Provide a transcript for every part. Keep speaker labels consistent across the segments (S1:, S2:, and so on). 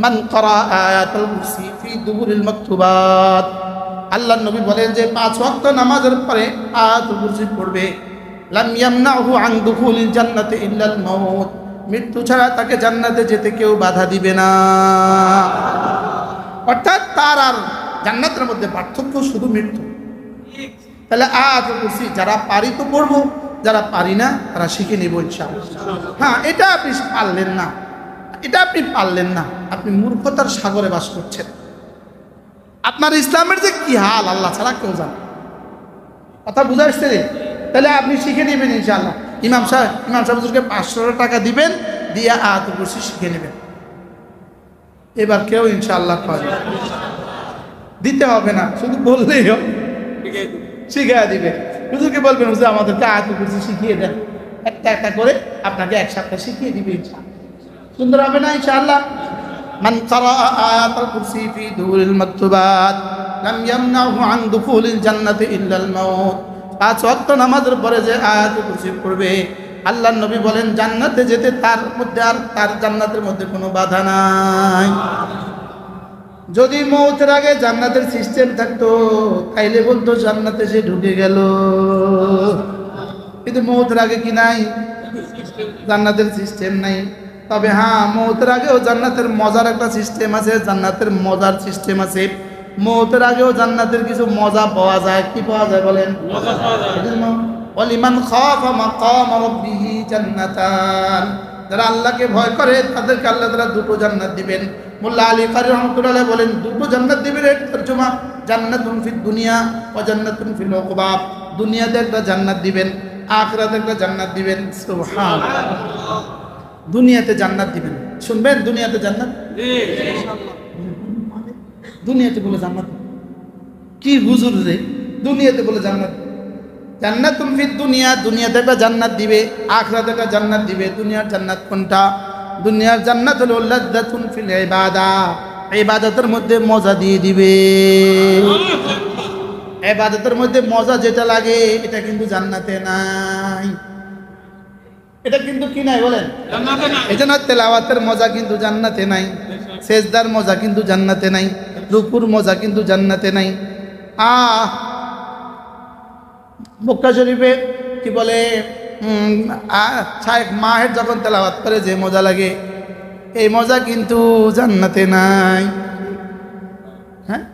S1: মান ক্বারা আয়াতুল কুরসি ফি দুবুরিল মাকতুবাত, আল্লাহর নবী বলেন যে 5 ওয়াক্ত নামাজের পরে আয়াতুল কুরসি পড়বে, লাম ইয়ামনাহু আন দুখুলিল জান্নাতি ইল্লাল মাউত, মৃত্যু ছাড়া তাকে জান্নাতে যেতে কেউ বাধা দিবে না। অর্থাৎ তার আর জান্নাতের মধ্যে পার্থক্য শুধু মৃত্যু। তাহলে আয়াতুল কুরসি যারা পারি তো পড়বো, যারা পারি না তারা শিখে নিব ইনশাআল্লাহ। হ্যাঁ, এটা আপনি পারলেন না, এটা আপনি পারলেন না, আপনি মূর্খতার সাগরে বাস করছেন। আপনার ইসলামের যে কি হাল আল্লাহ ছাড়া কেউ জানে। কথা বুঝা আসছে রে? তাহলে আপনি শিখে নেবেন ইনশাআল্লাহ। ইমাম সাহেব হুজুরকে 500 টাকা দিবেন, দিয়ে আয়াতুল কুরসি শিখে নেবেন। এবার কেউ ইনশাআল্লাহ পারবে, দিতে হবে না, শুধু বললেই হবে, শিখিয়ে দিবে। হুজুরকে বলবেন হুজুর আমাদেরকে আয়াতুল কুরসি শিখিয়ে দেন, একটা একটা করে আপনাকে 1 সপ্তাহ শিখিয়ে দিবে ইনশাআল্লাহ। সুন্দর হবে না ইনশাআল্লাহ? মান ক্বারা আয়াতুল কুরসি ফি দুবুরিল মাকতুবাত লাম ইয়ামনাহু আন দুখুলিল জান্নাতি ইল্লাল মাউত, 5 ওয়াক্ত নামাজের পরে যে আয়াতুল কুরসি পড়বে, আল্লাহর নবী বলেন জান্নাতে যেতে তার মধ্যে আর তার জান্নাতের মধ্যে কোনো বাধা নাই। যদি মৌতের আগে জান্নাতের সিস্টেম থাকতো তাইলে বলতো জান্নাতে সে ঢুকে গেল, কিন্তু মৌতের আগে কি নাই? জান্নাতের সিস্টেম নাই। তবে হ্যাঁ, মৌতের আগেও জান্নাতের মজার একটা সিস্টেম আছে, জান্নাতের মজার সিস্টেম আছে। মৌতের আগেও জান্নাতের কিছু মজা পাওয়া যায়। কি পাওয়া যায় বলেন? ওয়ালিমান খাফা মাকাম রাব্বিহি জান্নাতান, যারা আল্লাহকে ভয় করে তাদেরকে আল্লাহ তাআলা 2টো জান্নাত দিবেন। মোল্লা আলী কারি রহমাতুল্লাহ বলেন 2টো জান্নাত দিবেন, এর তরজমা জান্নাতুন ফিদ দুনিয়া ওয়া জান্নাতুন ফিল উকবা, দুনিয়াতে একটা জান্নাত দিবেন, আখিরাতে একটা জান্নাত দিবেন। সুবহানাল্লাহ, দুনিয়াতে জান্নাত দিবেন। শুনবেন, দুনিয়াতে জান্নাত, দুনিয়াতে বলে জান্নাত কি হুজুর রে? দুনিয়াতে বলে জান্নাত, জান্নাতুন ফিদ দুনিয়া, দুনিয়াতে একটা জান্নাত দিবে, আখিরাতে একটা জান্নাত দিবে। দুনিয়ার জান্নাত কোনটা? দুনিয়ার জান্নাত হলো লাযযাতুন ফিল ইবাদা, ইবাদতের মধ্যে মজা দিয়ে দিবে। ইবাদতের মধ্যে মজা যেটা লাগে এটা কিন্তু জান্নাতে নাই। এটা কিন্তু কি নাই বলেন? জান্নাতে নাই। এজন্য তেলাওয়াতের মজা কিন্তু জান্নাতে নাই, সেজদার মজা কিন্তু জান্নাতে নাই, রুকুর মজা কিন্তু জান্নাতে নাই। মক্কা শরীফে কি বলে শায়েখ মাহের যখন তেলাওয়াত করে যে মজা লাগে, এই মজা কিন্তু জান্নাতে নাই। হ্যাঁ,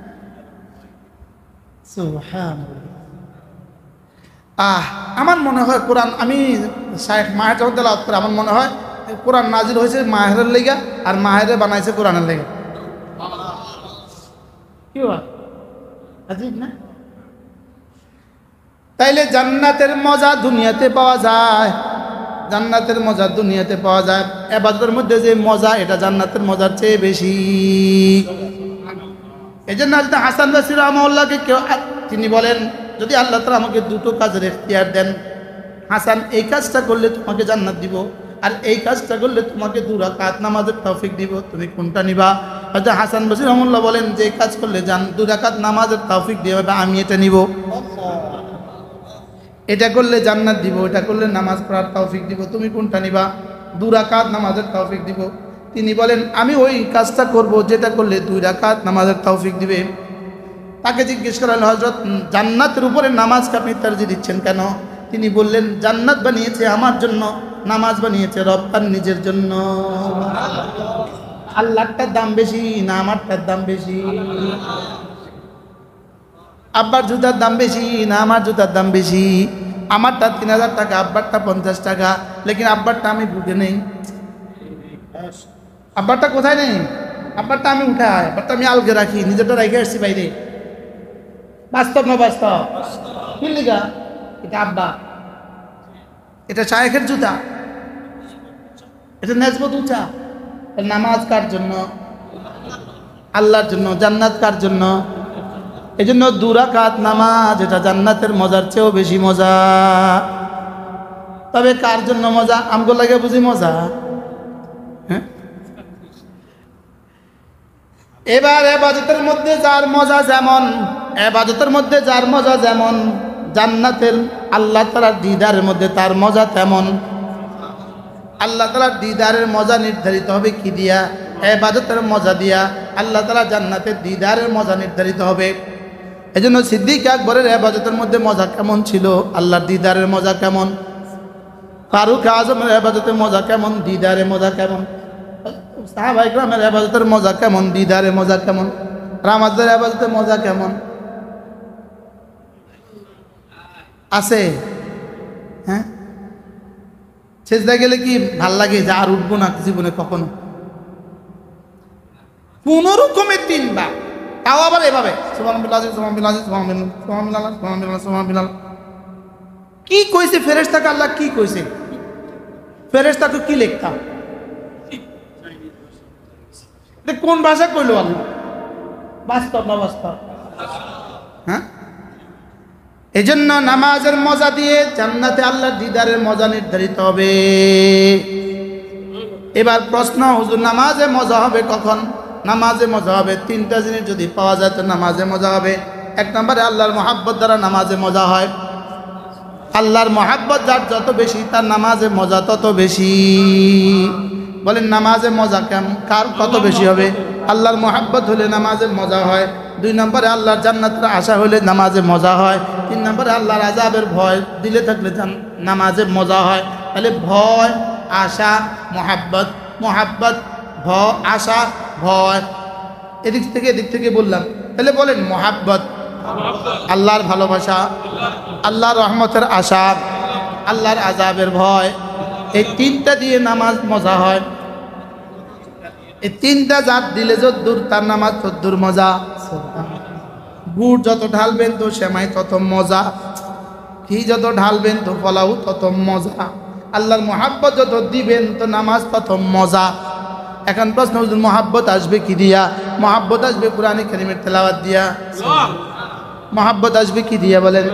S1: সুবহানাল্লাহ। আমার মনে হয় কোরআন, আমি শায়েখ মাহের যখন তেলাওয়াত করে আমার মনে হয় কোরআন নাজিল হয়েছে মাহেরের লেগা, আর মাহেরে বানাইছে কোরআনের লেগা। কি আজিব না? তাইলে জান্নাতের মজা দুনিয়াতে পাওয়া যায়, জান্নাতের মজা দুনিয়াতে পাওয়া যায়। ইবাদতের মধ্যে যে মজা এটা জান্নাতের মজার চেয়ে বেশি। এই জন্য হাসান বসরি রাহমাহুল্লাহকে কেউ, তিনি বলেন যদি আল্লাহ তাআলা আমাকে 2টো কাজের ইখতিয়ার দেন, হাসান এই কাজটা করলে তোমাকে জান্নাত দিব, আর এই কাজটা করলে তোমাকে 2 রাকাত নামাজের তৌফিক দিব, তুমি কোনটা নিবা? হয়তো হাসান বসরি রাহমাহুল্লাহ বলেন যে কাজ করলে 2 রাকাত নামাজের তৌফিক দিয়ে আমি এটা নিব, এটা করলে জান্নাত দিব, এটা করলে নামাজ পড়ার তৌফিক দিব, তুমি কোনটা নিবা? 2 রাকাত নামাজের তৌফিক দিব। তিনি বলেন আমি ওই কাজটা করব যেটা করলে 2 রাকাত নামাজের তৌফিক দিবে। তাকে জিজ্ঞেস করা হলো হযরত জান্নাতের উপরে নামাজকে আপনি তারজিহ দিচ্ছেন কেন? তিনি বললেন জান্নাত বানিয়েছে আমার জন্য, নামাজ বানিয়েছে রব তার নিজের জন্য। আল্লাহটার দাম বেশি না আমারটার দাম বেশি? আব্বার জুতার দাম বেশি না আমার জুতার দাম বেশি? আমারটা 3000 টাকা, আব্বারটা 50 টাকা, লেকিন আব্বারটা আমি বুকে নেই। আব্বারটা কোথায় নেই? আব্বারটা আমি উঠাই, আব্বারটা আমি আলগে রাখি, নিজেরটা রেখে আসছি বাইরে। বাস্তব না বাস্তব? কি লিগা? এটা আব্বা, এটা শায়েখের জুতা, এটা নেজবত উঁচা। নামাজ কার জন্য? আল্লাহর জন্য। জান্নাত কার জন্য? এই জন্য 2 রাকাত নামাজ এটা জান্নাতের মজার চেয়েও বেশি মজা। তবে কার জন্য মজা? আমগো লাগে বুঝি মজা? হ্যাঁ, এবার ইবাদতের মধ্যে যার মজা যেমন, ইবাদতের মধ্যে যার মজা যেমন, জান্নাতের আল্লাহ তাআলার দিদারের মধ্যে তার মজা তেমন। আল্লাহ তাআলার দিদারের মজা নির্ধারিত হবে কি দিয়া? ইবাদতের মজা দিয়া আল্লাহ তাআলা জান্নাতের দিদারের মজা নির্ধারিত হবে। এজন্য সিদ্দিক আকবরের ইবাদতের মধ্যে মজা কেমন ছিল, আল্লাহর দিদারের মজা কেমন, ফারুক আজমের ইবাদতের মজা কেমন, দিদারের মজা কেমন, সাহাবায়ে কেরামের ইবাদতের মজা কেমন, দিদারের মজা কেমন, রামাজের ইবাদতের মজা কেমন আছে? হ্যাঁ, সেজদা গেলে কি ভাল লাগে যে আর উঠবো না জীবনে কখনো? 15 রকমের 3 বার, তাও আবার এভাবে সুবহানাল্লাহ সুবহানাল্লাহ সুবহানাল্লাহ সুবহানাল্লাহ সুবহানাল্লাহ। কি কইছে ফেরেশতাকে? আল্লাহ কি কইছে ফেরেশতাকে? কি লিখতাম? কোন ভাষা কইলো আল্লাহ? বাস্তব না বাস্তব? হ্যাঁ, এজন্য নামাজের মজা দিয়ে জান্নাতে আল্লাহর দিদারের মজা নির্ধারিত হবে। এবার প্রশ্ন, হুজুর নামাজে মজা হবে কখন? নামাজে মজা হবে 3টা জিনিস যদি পাওয়া যায় তো নামাজে মজা হবে। 1 নম্বরে আল্লাহর মহাব্বত দ্বারা নামাজে মজা হয়। আল্লাহর মহাব্বত যার যত বেশি তার নামাজে মজা তত বেশি। বলেন নামাজে মজা কেমন, কার কত বেশি হবে? আল্লাহর মহাব্বত হলে নামাজে মজা হয়। 2 নম্বরে আল্লাহর জান্নাতের আশা হলে নামাজে মজা হয়। 3 নম্বরে আল্লাহর আযাবের ভয় দিলে থাকলে নামাজে মজা হয়। তাহলে ভয়, আশা, মহাব্বত, মহাব্বত, ভয়, আশা, ভয়, এদিক থেকে বললাম। তাহলে বলেন মহাব্বত আল্লাহর ভালোবাসা, আল্লাহর রহমতের আশা, আল্লাহর আযাবের ভয়, এই 3টা দিয়ে নামাজ মজা হয়। এই 3টা জাত দিলে যদ্দূর তার নামাজ তদ্দূর মজা। গুড় যত ঢালবেন তো সেমাই তত মজা, ঘি যত ঢালবেন তো পোলাও তত মজা, আল্লাহর মহাব্বত যত দিবেন তো নামাজ তত মজা। এখন প্রশ্ন, হুজুর মহাব্বত আসবে কি দিয়া? মহাব্বত আসবে কোরআনে কারীমের তেলাওয়াত দিয়া। মহাব্বত আসবে কি দিয়া বলেন?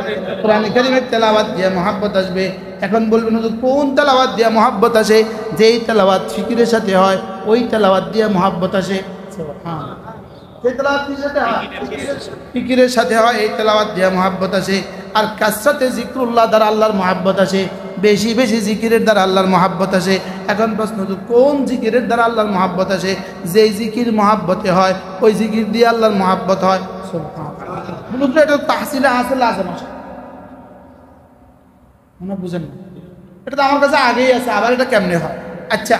S1: কোরআনে কারীমের তেলাওয়াত দিয়া মহাব্বত আসবে। এখন বলবেন হুজুর কোন তেলাওয়াত দিয়া মহাব্বত আসে? যেই তেলাওয়াত ফিকিরের সাথে হয় ওই তেলাওয়াত দিয়া মহাব্বত আসে। যে তেলাওয়াত ফিকিরের সাথে হয় এই তেলাওয়াত দিয়া মহাব্বত আসে। আর কাসরাতে জিকরুল্লাহ দ্বারা আল্লাহর মহাব্বত আসে, বেশি বেশি জিকিরের দ্বারা আল্লাহর মহাব্বত আসে। এখন প্রশ্ন, হুজুর কোন জিকিরের দ্বারা আল্লাহর মহাব্বত আসে? যেই জিকির মহাব্বতে হয় ওই জিকির দিয়ে আল্লাহর মহাব্বত হয়। সুবহানাল্লাহ। এটা তাহসিলে হাসিল আছে না, মনে বুঝেন না? এটা তো আমার কাছে আগেই আছে, আবার এটা কেমনে হয়? আচ্ছা,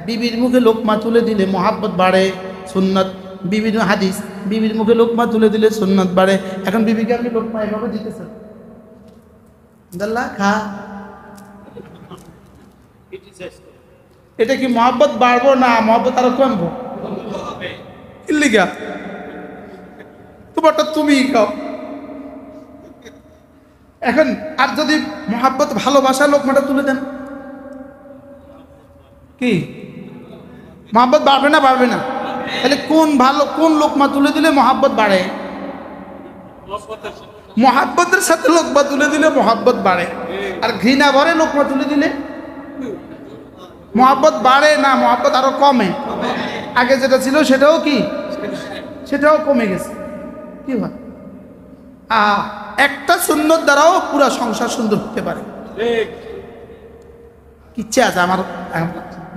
S1: বিবির মুখে লোকমা তুলে দিলে মহাব্বত বাড়ে, সুন্নত। বিবির হাদিস, বিবির মুখে লোকমা তুলে দিলে সুন্নত বাড়ে। এখন বিবিকে আপনি লোকমা এভাবে দিতেছেন, খা, এটা কি মহাব্বত বাড়বো না মহাব্বত আরো কমবো? তোমারটা তুমি খাও। এখন আর যদি মহাব্বত ভালোবাসা লোকমাটা তুলে দেন, কি মহাব্বত বাড়বে না? বাড়বে না? তাহলে কোন লোকমা তুলে দিলে মহাব্বত বাড়ে? মহাব্বতের সাথে লোকমা তুলে দিলে মহাব্বত বাড়ে। আর ঘৃণা ভরে লোকমা তুলে দিলে মহাব্বত বাড়ে না, মহাব্বত আরো কমে। আগে যেটা ছিল সেটাও কি, সেটাও কমে গেছে। কি হয়? একটা সুন্নত দ্বারাও পুরো সংসার সুন্দর হতে পারে। কিচ্ছা আছে আমার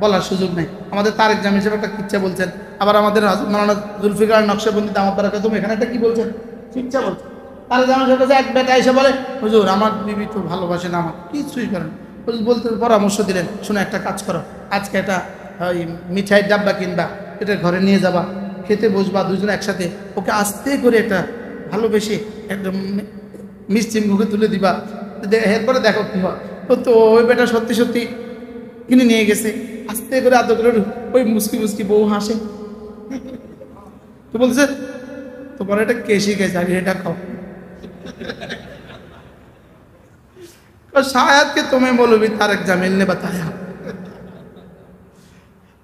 S1: বলার সুযোগ নেই। আমাদের তারেক জামি সাহেব একটা কিচ্ছা বলছেন, আবার আমাদের মাওলানা জুলফিকার নকশবন্দি দামাত বারাকাতুহু এখানে একটা কি বলছেন, কিচ্ছা বলছেন। তারেক জামি সাহেব কাছে এক বেটা এসে বলে, হুজুর আমার বিবি তো ভালোবাসে না, আমার কিছুই করেন। বলতে পরামর্শ দিলেন, শুনে একটা কাজ করো, আজকে একটা মিঠাইয়ের ডাব্বা কিনবা, এটা ঘরে নিয়ে যাবা, খেতে বসবা দুজন একসাথে, ওকে আস্তে করে একটা ভালোবেসে একদম মিষ্টি মুখে তুলে দিবা, এরপরে দেখো কি হয়। তো ওই বেটা সত্যি সত্যি কিনে নিয়ে গেছে, আস্তে করে আদর করে ওই মুসকি মুসকি বউ হাসে। তো বলছে তোমার এটা কে শিখেছে, আগে এটা খাও। शायद कि तुम्हें मौलवी तारक জামিল ने बताया।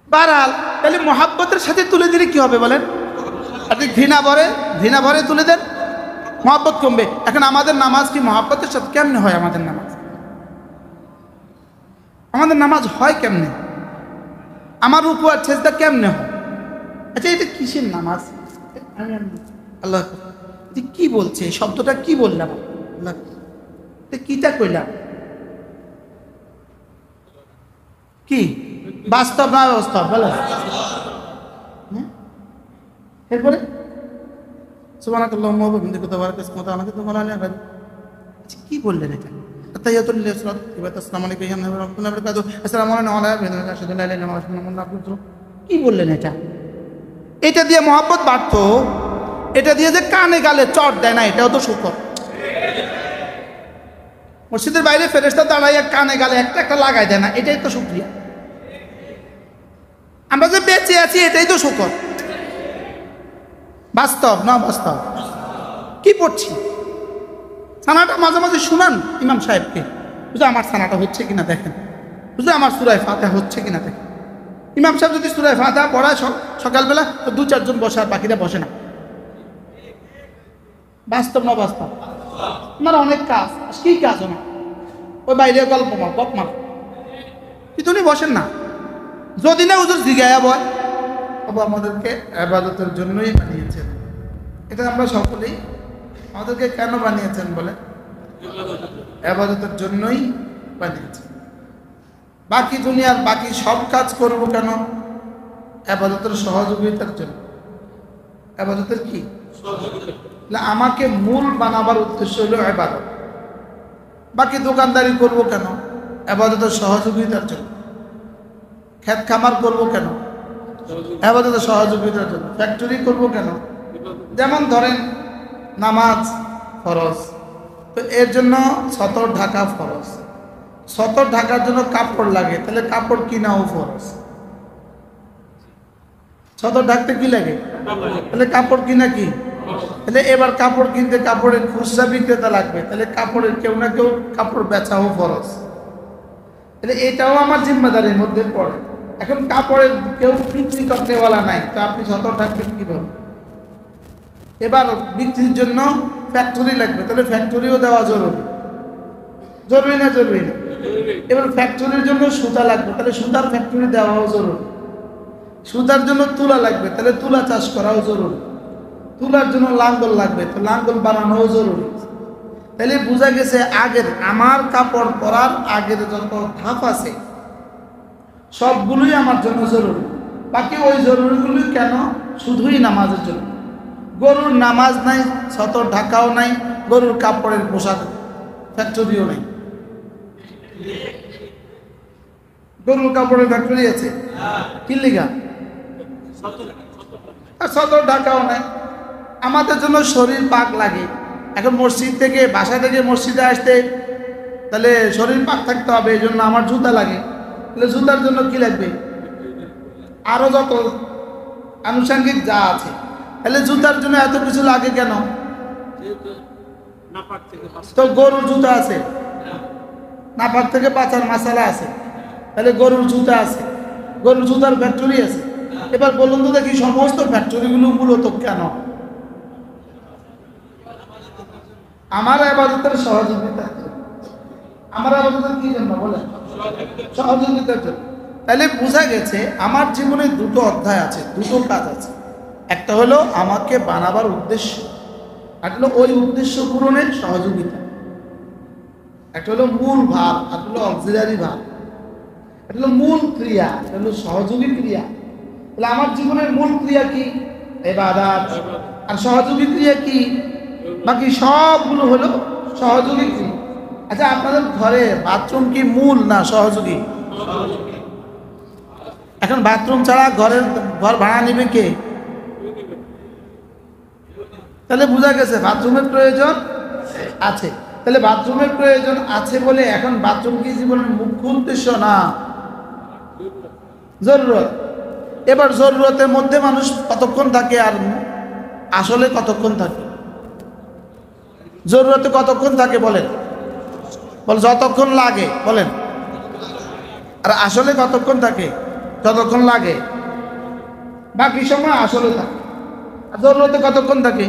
S1: बहरहाल তাহলে মহাব্বতের সাথে তুলে দিলে কি হবে বলেন? আপনি ঘৃণা ভরে তুলে দেন, মহাব্বত কমবে। এখন আমাদের নামাজ কি মহাব্বতের সাথে কেমনে হয়? আমাদের নামাজ হয় কেমনে? আমার রুকু আর সেজদা কেমনে হয়? আচ্ছা, এটা কিসের নামাজ? আল্লাহ কি বলছে, শব্দটা কি বললাম? আল্লাহ কিটা কইলাম? কি বাস্তব না অবাস্তব? বলো এরপরে সুবহানাকাল্লাহুম্মা ওয়া বিহামদিকা তাবারাকা ইসমুকা আমাকে তো বলা নেই। কি বললেন এটা? আতাইয়াতুল্লাহি আসসালামু আলাইকুম ইয়া নবী রাহমাতুল্লাহি ওয়া বারাকাতুহু আসসালামু আলাইকুম ওয়া রাহমাতুল্লাহি আশহাদু আল্লা ইলাহা ইল্লাল্লাহ ওয়া আশহাদু কি বললেন এটা? এটা দিয়ে মহব্বত বাড়তো, এটা দিয়ে যে কানে গালে চট দেয় না, এটাও তো শুকর। মসজিদের বাইরে ফেরেশতা দাঁড়াইয়া কানে গালে একটা একটা লাগাই দেয় না, এটাই তো শুকরিয়া। আমরা যে বেঁচে আছি এটাই তো শুকর। বাস্তব না বাস্তব? কি পড়ছি? ছানাটা মাঝে মাঝে শুনান ইমাম সাহেবকে, বুঝে আমার ছানাটা হচ্ছে কিনা দেখেন, বুঝে আমার সূরা ফাতিহা হচ্ছে কিনা দেখেন। ইমাম সাহেব যদি সূরা ফাতিহা পড়ায় সকালবেলা, তো 2-4 জন বসে আর বাকিরা বসে না। বাস্তব না বাস্তব? আপনার অনেক কাজ, কি কাজ না, ওই বাইরে গল্প মার গপ মার, কিন্তু উনি বসেন না। যদি না হুজুর জিগায়া বয়, তবে আমাদেরকে ইবাদতের জন্যই বানিয়েছেন। এটা আমরা সকলেই, আমাদেরকে কেন বানিয়েছেন বলে? ইবাদতের জন্যই বানিয়েছেন। বাকি দুনিয়ার বাকি সব কাজ করব কেন? ইবাদতের সহযোগিতার জন্য। ইবাদতের কি? আমাকে মূল বানাবার উদ্দেশ্য হলো ইবাদত। বাকি দোকানদারি করব কেন? ইবাদতের সহযোগিতার জন্য। ক্ষেত খামার করব কেন? ইবাদতের সহযোগিতার জন্য। ফ্যাক্টরি করব কেন? যেমন ধরেন নামাজ ফরজ, তো এর জন্য সতর ঢাকা ফরজ। সতর ঢাকার জন্য কাপড় লাগে, তাহলে কাপড় কিনাও ফরজ। সতর ঢাকতে কি লাগে? তাহলে কাপড় কিনা কি? তাহলে এবার কাপড় কিনতে কাপড়ের খুচরা বিক্রেতা লাগবে, তাহলে কাপড়ের কেউ না কেউ কাপড় বেচাও ফরজ। তাহলে এটাও আমার জিম্মাদারির মধ্যে পড়ে। এখন কাপড়ের কেউ বিক্রি করতেওয়ালা নাই, তো আপনি সতর ঢাকবেন কিভাবে? এবার বিক্রির জন্য ফ্যাক্টরি লাগবে, তাহলে ফ্যাক্টরিও দেওয়া জরুরি। জরুরি না জরুরি না? এবার ফ্যাক্টরির জন্য সুতা লাগবে, তাহলে সুতার ফ্যাক্টরি দেওয়াও জরুরি। সুতার জন্য তুলা লাগবে, তাহলে তুলা চাষ করাও জরুরি। তুলার জন্য লাঙ্গল লাগবে, তো লাঙ্গল বানানোও জরুরি। তাহলে বোঝা গেছে আগের আমার কাপড় পরার আগের যত ধাপ আছে সবগুলোই আমার জন্য জরুরি। বাকি ওই জরুরিগুলি কেন? শুধুই নামাজের জন্য। গরুর নামাজ নাই, সতর ঢাকাও নাই, গরুর কাপড়ের পোশাক ফ্যাক্টরিও নাই। গরুর কাপড়ের ফ্যাক্টরি আছে কি লিগা? আর সতর ঢাকাও নাই। আমাদের জন্য শরীর পাক লাগে। এখন মসজিদ থেকে, বাসা থেকে মসজিদে আসতে তাহলে শরীর পাক থাকতে হবে, এই জন্য আমার জুতা লাগে। তাহলে জুতার জন্য কি লাগবে? আরো যত আনুষঙ্গিক যা আছে, তাহলে জুতার জন্য এত কিছু লাগে কেন? তো গরুর জুতা আছে, নাপাক থেকে বাঁচার মশালা আছে, তাহলে গরুর জুতা আছে, গরুর জুতার ফ্যাক্টরি আছে। এবার বলুন তো দেখি সমস্ত ফ্যাক্টরিগুলো মূলত কেন? আমার ইবাদতের সহযোগিতার জন্য। আমার ইবাদতের কি জন্য বলেন? সহযোগিতার জন্য। তাহলে বোঝা গেছে আমার জীবনে দুটো অধ্যায় আছে, দুটো কাজ আছে। একটা হলো আমাকে বানাবার উদ্দেশ্য, একটা হলো ওই উদ্দেশ্য পূরণের সহযোগিতা। একটা হলো মূল ভাব, একটা হলো অক্সিলারি ভাব। এটা হলো মূল ক্রিয়া, এটা হলো সহযোগী ক্রিয়া। তাহলে আমার জীবনের মূল ক্রিয়া কি? ইবাদত। আর সহযোগী ক্রিয়া কি? বাকি সবগুলো হলো সহযোগী ক্রিয়া। আচ্ছা, আপনাদের ঘরে বাথরুম কি মূল না সহযোগী? এখন বাথরুম ছাড়া ঘর ভাড়া নেবে কে? তাহলে বোঝা গেছে বাথরুমের প্রয়োজন আছে। তাহলে বাথরুমের প্রয়োজন আছে বলে এখন বাথরুম কি জীবনের মুখ্য উদ্দেশ্য না জরুরত? এবার জরুরতের মধ্যে মানুষ কতক্ষণ থাকে আর আসলে কতক্ষণ থাকে? জরুরতে কতক্ষণ থাকে বলেন? যতক্ষণ লাগে বলেন। আর আসলে কতক্ষণ থাকে? যতক্ষণ লাগে। বাকি সময় আসলে থাকে। আর জরুরতে কতক্ষণ থাকে?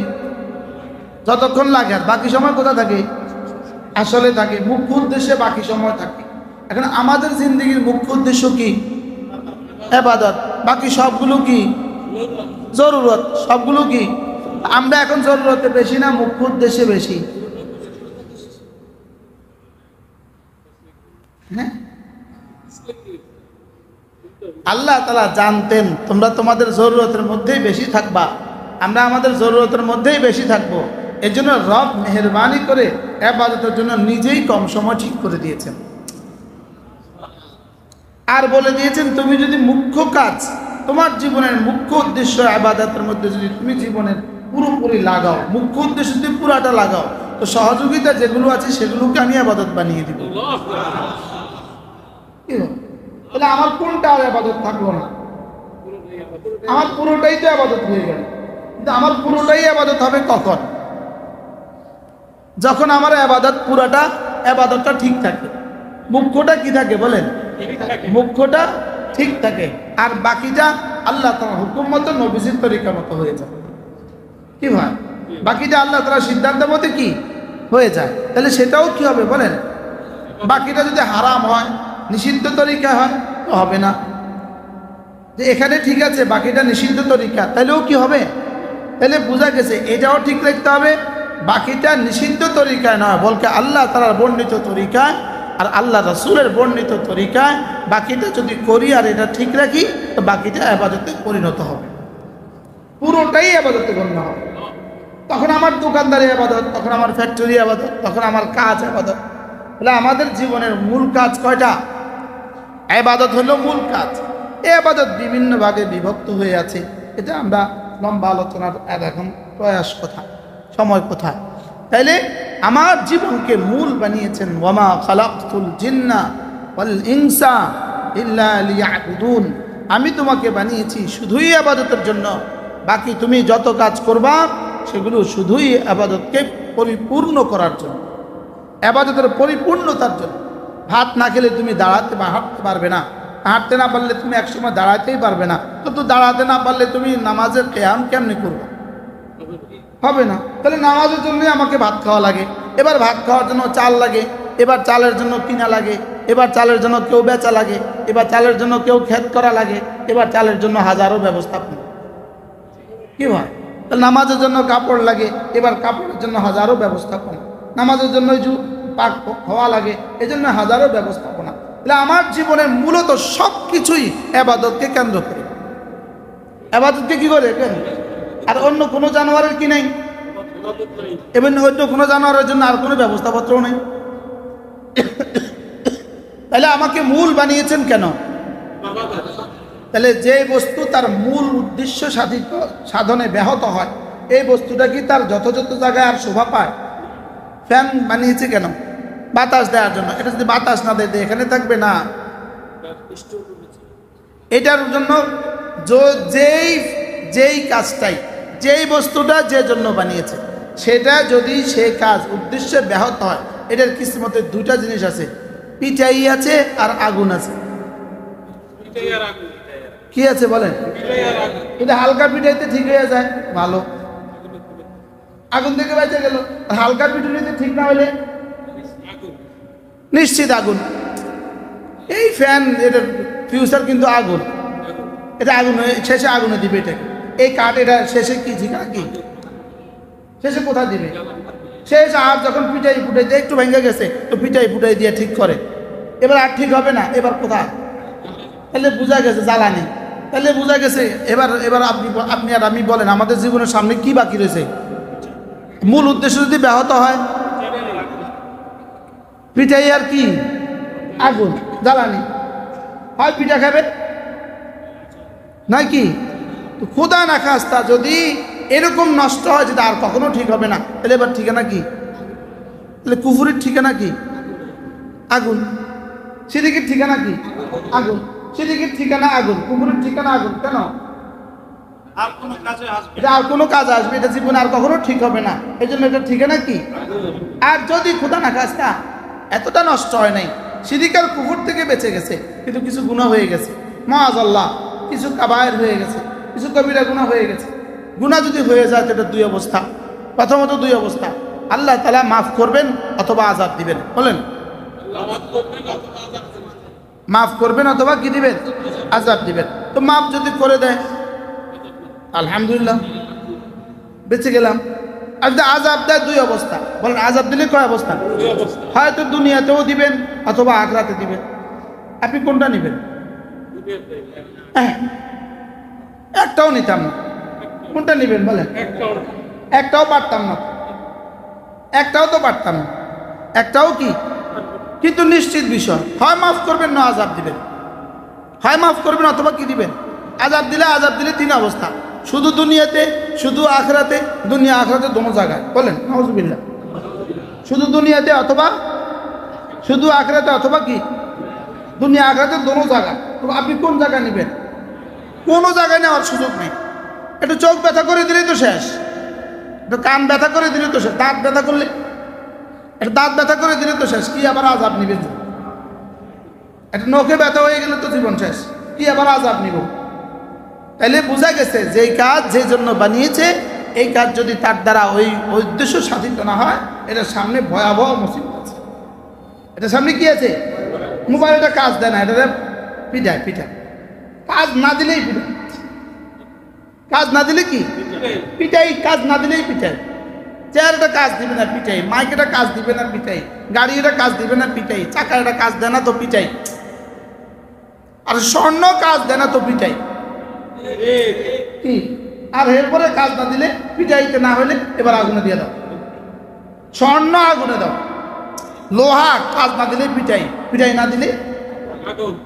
S1: যতক্ষণ লাগে। আর বাকি সময় কোথা থাকে? আসলে থাকে। মুখ্য উদ্দেশ্যে বাকি সময় থাকে। এখন আমাদের জিন্দগির মুখ্য উদ্দেশ্য কি? ইবাদত। বাকি সবগুলো কি? জরুরত। সবগুলো কি? আমরা এখন জরুরতে বেশি না মুখ্য উদ্দেশ্যে বেশি? হ্যাঁ, আল্লাহ তাআলা জানতেন তোমরা তোমাদের জরুরতের মধ্যেই বেশি থাকবা, আমরা আমাদের জরুরতের মধ্যেই বেশি থাকবো। এর জন্য রব মেহেরবানি করে ইবাদতের জন্য নিজেই কম সময় ঠিক করে দিয়েছেন, আর বলে দিয়েছেন তুমি যদি মুখ্য কাজ, তোমার জীবনের মুখ্য উদ্দেশ্য ইবাদতের মধ্যে যদি তুমি জীবনের পুরোপুরি লাগাও, মুখ্য উদ্দেশ্য যদি পুরাটা লাগাও, তো সহযোগিতা যেগুলো আছে সেগুলোকে আমি ইবাদত বানিয়ে দিব। কি হলো? তাহলে আমার কোনটা ইবাদত থাকলো না? আমার পুরোটাই তো ইবাদত হয়ে গেল। কিন্তু আমার পুরোটাই ইবাদত হবে কখন? যখন আমার ইবাদত পুরাটা ইবাদতটা ঠিক থাকে। মুখ্যটা কি থাকে বলেন? মুখ্যটা ঠিক থাকে, আর বাকিটা আল্লাহ তাআলার হুকুম মতো নবীজির তরিকা মতো হয়ে যায়। কি ভাই? বাকিটা আল্লাহ তাআলার সিদ্ধান্ত মতে কি হয়ে যায়, তাহলে সেটাও কি হবে বলেন? বাকিটা যদি হারাম হয়, নিষিদ্ধ তরিকা হয়, তো হবে না। যে এখানে ঠিক আছে বাকিটা নিষিদ্ধ তরিকা, তাহলেও কি হবে? তাহলে বোঝা গেছে এটাও ঠিক রাখতে হবে, বাকিটা নিষিদ্ধ তরিকায় নয়, বলকে আল্লাহ তাআলার বর্ণিত তরিকায় আর আল্লাহ রাসূলের বর্ণিত তরিকায় বাকিটা যদি করি আর এটা ঠিক রাখি, তো বাকিটা ইবাদতে পরিণত হবে, পুরোটাই ইবাদতে গণ্য হবে। তখন আমার দোকানদারি ইবাদত, তখন আমার ফ্যাক্টরি ইবাদত, তখন আমার কাজ ইবাদত। তাহলে আমাদের জীবনের মূল কাজ কয়টা? ইবাদত হলো মূল কাজ। এই ইবাদত বিভিন্ন ভাগে বিভক্ত হয়ে আছে, এটা আমরা লম্বা আলোচনার এখন প্রয়াস কোথায়, সময় কোথায়। তাইলে আমার জীবনকে মূল বানিয়েছেন ওয়ামা খালাকতুল জিন্না ওয়াল ইনসা ইল্লা লিয়াবুদুন, আমি তোমাকে বানিয়েছি শুধুই ইবাদতের জন্য, বাকি তুমি যত কাজ করবা সেগুলো শুধুই ইবাদতকে পরিপূর্ণ করার জন্য, ইবাদতের পরিপূর্ণতার জন্য। ভাত না খেলে তুমি দাঁড়াতে বা হাঁটতে পারবে না, হাঁটতে না পারলে তুমি একসময় দাঁড়াতেই পারবে না, তো দাঁড়াতে না পারলে তুমি নামাজের কিয়াম কেমনে করবে? হবে না। তাহলে নামাজের জন্যই আমাকে ভাত খাওয়া লাগে, এবার ভাত খাওয়ার জন্য চাল লাগে, এবার চালের জন্য কিনা লাগে, এবার চালের জন্য কেউ বেচা লাগে, এবার চালের জন্য কেউ ক্ষেত করা লাগে, এবার চালের জন্য হাজারো ব্যবস্থাপনা। কি হয়? তাহলে নামাজের জন্য কাপড় লাগে, এবার কাপড়ের জন্য হাজারো ব্যবস্থাপনা, নামাজের জন্য পাক হওয়া লাগে, এই জন্য হাজারো ব্যবস্থাপনা। তাহলে আমার জীবনের মূলত সব কিছুই ইবাদতকে কেন্দ্র করে। ইবাদতকে কি করে কেন? আর অন্য কোনো জানোয়ারের কি নেই, এবং অন্য কোনো জানোয়ারের জন্য আর কোনো ব্যবস্থাপত্রও নেই। তাহলে আমাকে মূল বানিয়েছেন কেন? তাহলে যে বস্তু তার মূল উদ্দেশ্য সাধনে ব্যাহত হয়, এই বস্তুটা কি তার যথাযথ জায়গায় আর শোভা পায়? ফ্যান বানিয়েছে কেন? বাতাস দেওয়ার জন্য। এটা যদি বাতাস না দেয় এখানে থাকবে না। এটার জন্য যেই কাজটাই, যেই বস্তুটা যে জন্য বানিয়েছে, সেটা যদি সে কাজ উদ্দেশ্যে ব্যাহত হয়, এটার কিসমতে দুইটা জিনিস আছে, পিঠাই আছে আর আগুন আছে। কি আছে বলেন? এটা হালকা পিঠাইতে ঠিক হয়ে যায়, ভালো, আগুন থেকে বেঁচে গেল। হালকা পিঠুনিতে ঠিক না হলে নিশ্চিত আগুন। এই ফ্যান, এটা ফিউচার কিন্তু আগুন, এটা আগুন শেষে আগুনে দিবে এটাকে। এই কাঠ এটা শেষে কি ঠিকানা কি শেষে কোথায় দিবে? শেষ আর যখন পিঠাই ফুটাইতে একটু ভেঙে গেছে, তো পিঠাই ফুটাই দিয়ে ঠিক করে, এবার আর ঠিক হবে না, এবার কোথায়? তাহলে বোঝা গেছে জ্বালানি। তাহলে বোঝা গেছে এবার আপনি আর আমি বলেন আমাদের জীবনের সামনে কি বাকি রয়েছে? মূল উদ্দেশ্য যদি ব্যাহত হয়, পিঠাই আর কি আগুন, জ্বালানি। হয় পিঠা খাবে নাকি? খোদা না খাস্তা যদি এরকম নষ্ট হয় যেটা আর কখনো ঠিক হবে না, তাহলে এবার ঠিকানা কি? তাহলে কুফুরির ঠিকানা কি? আগুন। শিরকের ঠিকানা কি? আগুন। শিরকের ঠিকানা আগুন, কুফুরির ঠিকানা আগুন। কেন? এটা আর কোনো কাজ আসবে, এটা জীবনে আর কখনো ঠিক হবে না, এই জন্য এটা ঠিকানা কি? আর যদি খোদা না খাস্তা এতটা নষ্ট হয় নাই, শিরক আর কুফর থেকে বেঁচে গেছে, কিন্তু কিছু গুনাহ হয়ে গেছে, মাআযাল্লাহ, কিছু কাবায়ের হয়ে গেছে, কিছু কবিরা গুনাহ হয়ে গেছে। গুনাহ যদি হয়ে যায় তো এটা দুই অবস্থা। প্রথমত দুই অবস্থা, আল্লাহ তাআলা মাফ করবেন অথবা আযাব দিবেন। বলেন, মাফ করবেন অথবা কি দিবেন? আযাব দিবেন। তো মাফ যদি করে দেয় আলহামদুলিল্লাহ, বেঁচে গেলাম। আর যদি আযাব দেয় দুই অবস্থা। বলেন, আযাব দিলে কয় অবস্থা? হয়তো দুনিয়াতেও দিবেন অথবা আখিরাতে দিবেন। আপনি কোনটা নেবেন? একটাও নিতাম না। কোনটা নেবেন বলেন? একটাও পারতাম না, একটাও তো পারতাম না, একটাও কি, কিন্তু নিশ্চিত বিষয় হয় মাফ করবেন না আযাব দিবেন, হয় মাফ করবেন অথবা কি দিবেন, আযাব দিলে তিন অবস্থা, শুধু দুনিয়াতে, শুধু আখিরাতে, দুনিয়া আখিরাতে দোনো জায়গায়, বলেন নাউযুবিল্লাহ। শুধু দুনিয়াতে অথবা শুধু আখিরাতে অথবা কি দুনিয়া আখিরাতে দোনো জায়গায়। তো আপনি কোন জায়গায় নেবেন? কোনো জায়গায় নেওয়ার সুযোগ নেই। একটু চোখ ব্যথা করে দিলেই তো শেষ, একটু কান ব্যথা করে দিলে তো শেষ, দাঁত ব্যথা করলে, একটু দাঁত ব্যথা করে দিলে তো শেষ, কি আবার আযাব নিবেন? একটা নখে ব্যথা হয়ে গেলে তো জীবন শেষ, কি আবার আযাব নিব? তাইলে বোঝা গেছে যে কাজ যে জন্য বানিয়েছে, এই কাজ যদি তার দ্বারা ওই উদ্দেশ্য সাধিত না হয়, এটার সামনে ভয়াবহ মুসিবত আছে। এটার সামনে কি আছে? মোবাইলটা কাজ দেয় না, এটা পিটায়, কাজ না দিলেই পিটায়, কাজ না দিলে কি পিটাই, কাজ না দিলেই পিটাই। চেয়ারটা কাজ দিবে না পিটাই, মাইকেটা কাজ দিবে না পিটাই, গাড়ি এটা কাজ দিবে না পিটাই, চাকা এটা কাজ দেয় না তো পিটাই, আর স্বর্ণ কাজ দেয় না তো পিটাই কি। আর এরপরে কাজ না দিলে, পিটাইতে না হলে এবার আগুনে দিয়ে দাও, স্বর্ণ আগুনে দাও, লোহা কাজ না দিলে পিটাই, পিটাই না দিলে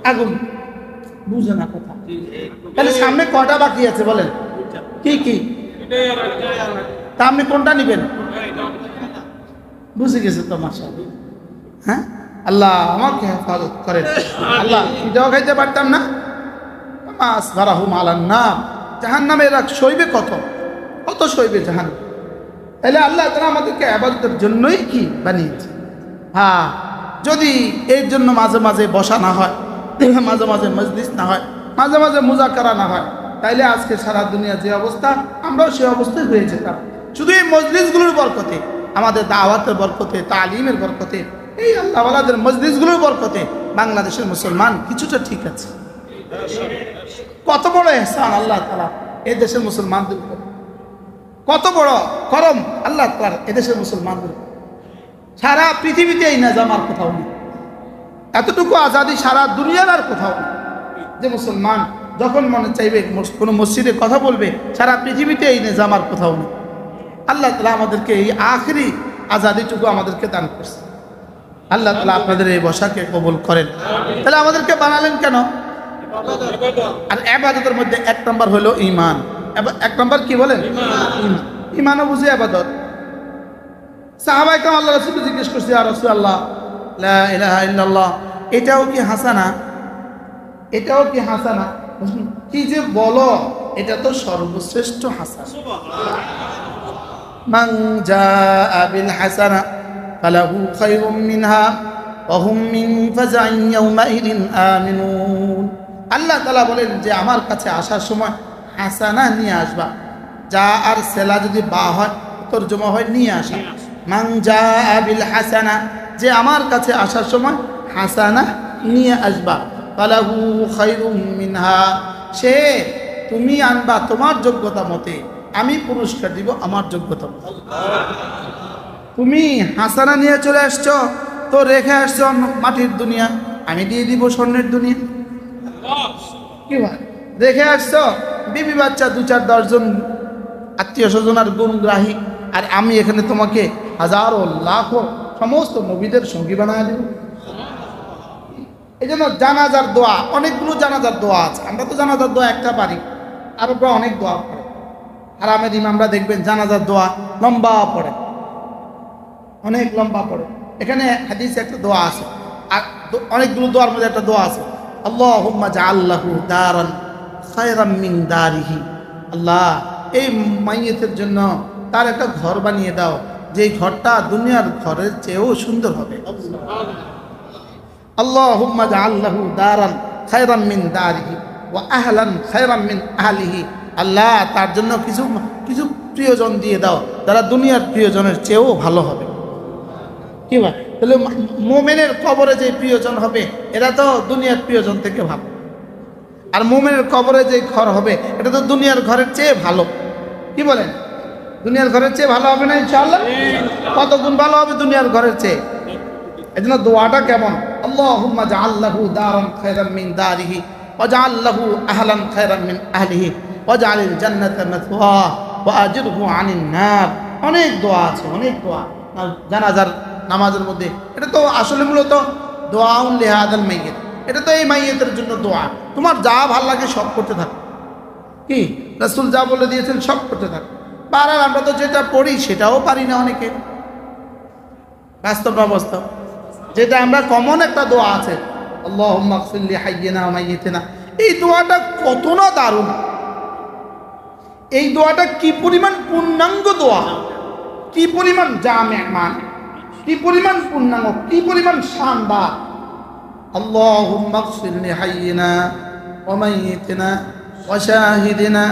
S1: আগুন। বুঝে না কথা। তাহলে সামনে কটা বাকি আছে বলেন? কি কি? তা আপনি কোনটা নিবেন? বুঝে গেছে তো মাশাআল্লাহ। হ্যাঁ, আল্লাহ আমাকে হেফাজত করেন। আল্লাহ এটাও খাইতে পারতাম না, আসবারাহুম আলান নার, জাহান্নামে এরা সইবে কত, কত সইবে জাহান্নাম। তাহলে আল্লাহ তাআলা আমাদেরকে ইবাদতের জন্যই কি বানিয়েছে। হ্যাঁ, যদি এর জন্য মাঝে মাঝে বসা না হয়, মাঝে মাঝে মজলিস না হয়, মাঝে মাঝে মুজাকারা না হয়, তাইলে আজকে সারা দুনিয়া যে অবস্থা, আমরাও সে অবস্থায় হয়ে যেতাম। শুধু এই মজলিসগুলোর বরকতে, আমাদের দাওয়াতের বরকতে, তালিমের বরকতে, এই আল্লাহওয়ালাদের মজলিসগুলোর বরকতে বাংলাদেশের মুসলমান কিছুটা ঠিক আছে। কত বড় ইহসান আল্লাহ তাআলা এই দেশের মুসলমানদের উপর, কত বড় করম আল্লাহ তাআলা এদেশের মুসলমানদের উপর। সারা পৃথিবীতে এই নিজাম আর কোথাও নেই, এতটুকু আজাদি সারা দুনিয়ার আর কোথাও নেই, যে মুসলমান যখন মনে চাইবে কোনো মসজিদে কথা বলবে, সারা পৃথিবীতে এই নিজাম আর কোথাও নেই। আল্লাহ তাআলা আমাদেরকে এই আখেরি আজাদিটুকু আমাদেরকে দান করছে। আল্লাহ তাআলা আপনাদের এই বসাকে কবুল করেন। তাহলে আমাদেরকে বানালেন কেন? আর ইবাদতের মধ্যে এক নম্বর হলো ঈমান। এক নম্বর কি বলেন? ঈমান। ঈমানও বুঝি ইবাদত। সাহাবায়ে কেরাম আল্লাহর রাসূলকে জিজ্ঞেস করছে, ইয়া রাসূলুল্লাহ, লা ইলাহা ইল্লাল্লাহ এটাও কি হাসানা? এটাও কি হাসানা? কি যে বলো, এটা তো সর্বশ্রেষ্ঠ হাসানা। মান জাআ বিল হাসানা ফালাহু খায়রুম মিনহা ওয়া হুম মিন ফাজাইন ইয়াওমাইদিন আমিনুন। আল্লাহ তাআলা বলেন যে আমার কাছে আসার সময় হাসানা নিয়ে আসবা। যা আর সেলা যদি বা হয়, তরজমা হয় নিয়ে আসা। মান জাআ বিল হাসানা, যে আমার কাছে আসার সময় হাসানা নিয়ে আসবা, ফালাহু খায়রুম মিনহা, সে তুমি আনবা তোমার যোগ্যতা মতে, আমি পুরস্কার দিব আমার যোগ্যতা মতে। তুমি হাসানা নিয়ে চলে আসছো, তো রেখে আসছো মাটির দুনিয়া, আমি দিয়ে দিব স্বর্ণের দুনিয়া। কি ভাই, রেখে আসছো বিবি বাচ্চা 2-4-10 জন আত্মীয় স্বজন আর গুণগ্রাহী, আর আমি এখানে তোমাকে হাজারো লাখো সমস্ত নবীদের সঙ্গী বানায় দেব। এই জন্য জানাজার দোয়া, অনেকগুলো জানাজার দোয়া আছে। আমরা তো জানাজার দোয়া একটা পারি, আর অনেক দোয়া পড়ে। হারামের ইমামরা দেখবেন জানাজার দোয়া লম্বা পড়ে, অনেক লম্বা পড়ে। এখানে হাদিসে একটা দোয়া আছে, আর অনেকগুলো দোয়ার মধ্যে একটা দোয়া আছে, আল্লাহুম্মা জাআল লাহু দারান খায়রাম মিন দারিহি। আল্লাহ, এই মাইয়িতের জন্য তার একটা ঘর বানিয়ে দাও, যেই ঘরটা দুনিয়ার ঘরের চেয়েও সুন্দর হবে। আল্লাহুম্মা জাআল লাহু দারান খায়রাম মিন দারিহি ওয়া আহলান খায়রাম মিন আহলিহি। আল্লাহ, তার জন্য কিছু কিছু প্রিয়জন দিয়ে দাও, যারা দুনিয়ার প্রিয়জনের চেয়েও ভালো হবে। কি ভাই, তাহলে মুমিনের কবরে যে প্রিয়জন হবে, এরা তো দুনিয়ার প্রিয়জন থেকে ভালো। আর মুমিনের কবরে যে ঘর হবে, এটা তো দুনিয়ার ঘরের চেয়ে ভালো। কি বলেন? দুনিয়ার ঘরের চেয়ে ভালো হবে না ইনশাআল্লাহ? কত গুণ ভালো হবে দুনিয়ার ঘরের চেয়ে। এজন্য দোয়াটা কেমন? আল্লাহুম্মা জাআল লাহু দারান খায়রাম মিন দারিহি ওয়া জাআল লাহু আহলান খায়রাম মিন আহলিহি। ওয়াজআলিল জান্নাতা মাথওয়া ওয়া আজিরহু আনিন নার। অনেক দোয়া আছে, অনেক দোয়া জানাজার নামাজের মধ্যে। এটা তো আসলে মূলত দোয়াউন লিহাদাল মাইয়িত, এটা তো এই মাইয়িতের জন্য দোয়া। তোমার যা ভালো লাগে সব করতে থাকো, কি রাসূল যা বলে দিয়েছেন সব করতে থাকো। আর আমরা তো যেটা পড়ি সেটাও পারি না অনেকে, বাস্তব অবস্থা। যেটা আমরা কমন একটা দোয়া আছে, আল্লাহুম্মা গফির লি হাইয়িনা ওয়া মাইয়িতিনা, এই দোয়াটা কত না দারুণ। এই দোয়াটা কি পরিমাণ পূর্ণাঙ্গ দোয়া, কি পরিমাণ জামে মান, কি পরিমাণ পূর্ণাঙ্গ, কি পরিমাণ শানদার। আল্লাহুম্মা গফির লি হাইয়িনা ওয়া মাইয়িতিনা ওয়া শাহিদিনা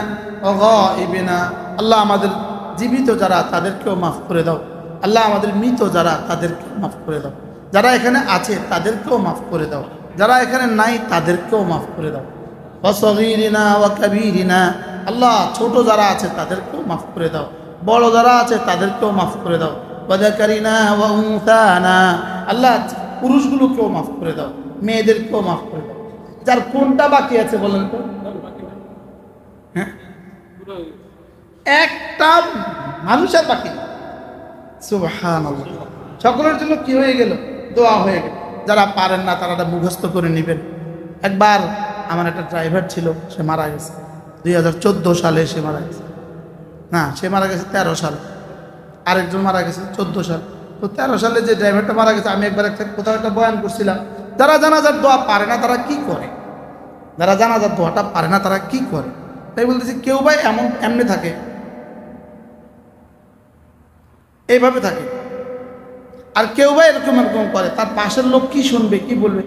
S1: ওয়া গায়িবিনা। আল্লাহ আমাদের জীবিত যারা তাদেরকেও মাফ করে দাও, আল্লাহ আমাদের মৃত যারা তাদেরকেও মাফ করে দাও, যারা এখানে আছে তাদেরকেও মাফ করে দাও, যারা এখানে নাই তাদেরকেও মাফ করে দাও। ওয়া সগীরিনা ওয়া কাবীরিনা, আল্লাহ ছোট যারা আছে তাদেরকেও মাফ করে দাও, বড় যারা আছে তাদেরকেও মাফ করে দাও। ওয়া যাকারিনা ওয়া উনসানা, আল্লাহ পুরুষগুলোকেও মাফ করে দাও, মেয়েদেরকেও মাফ করে দাও। যার কোনটা বাকি আছে বলেন তো? হ্যাঁ, একটা মানুষের বাকি। সুবহানাল্লাহ, সকলের জন্য কি হয়ে গেল? দোয়া হয়ে গেল। যারা পারেন না তারা মুখস্থ করে নেবেন। একবার আমার একটা ড্রাইভার ছিল, সে মারা গেছে 2014 সালে। সে মারা গেছে, না সে মারা গেছে 13 সালে, আরেকজন মারা গেছে 14 সাল। তো 13 সালে যে ড্রাইভারটা মারা গেছে, আমি একবার কোথাও একটা বয়ান করছিলাম, যারা জানাজার দোয়া পারে না তারা কি করে, যারা জানাজার দোয়াটা পারে না তারা কি করে। তাই বলতেছি, কেউ ভাই এমনি থাকে, এইভাবে থাকে, আর কেউ ভাই এরকম এরকম করে। তার পাশের লোক কি শুনবে, কি বলবে?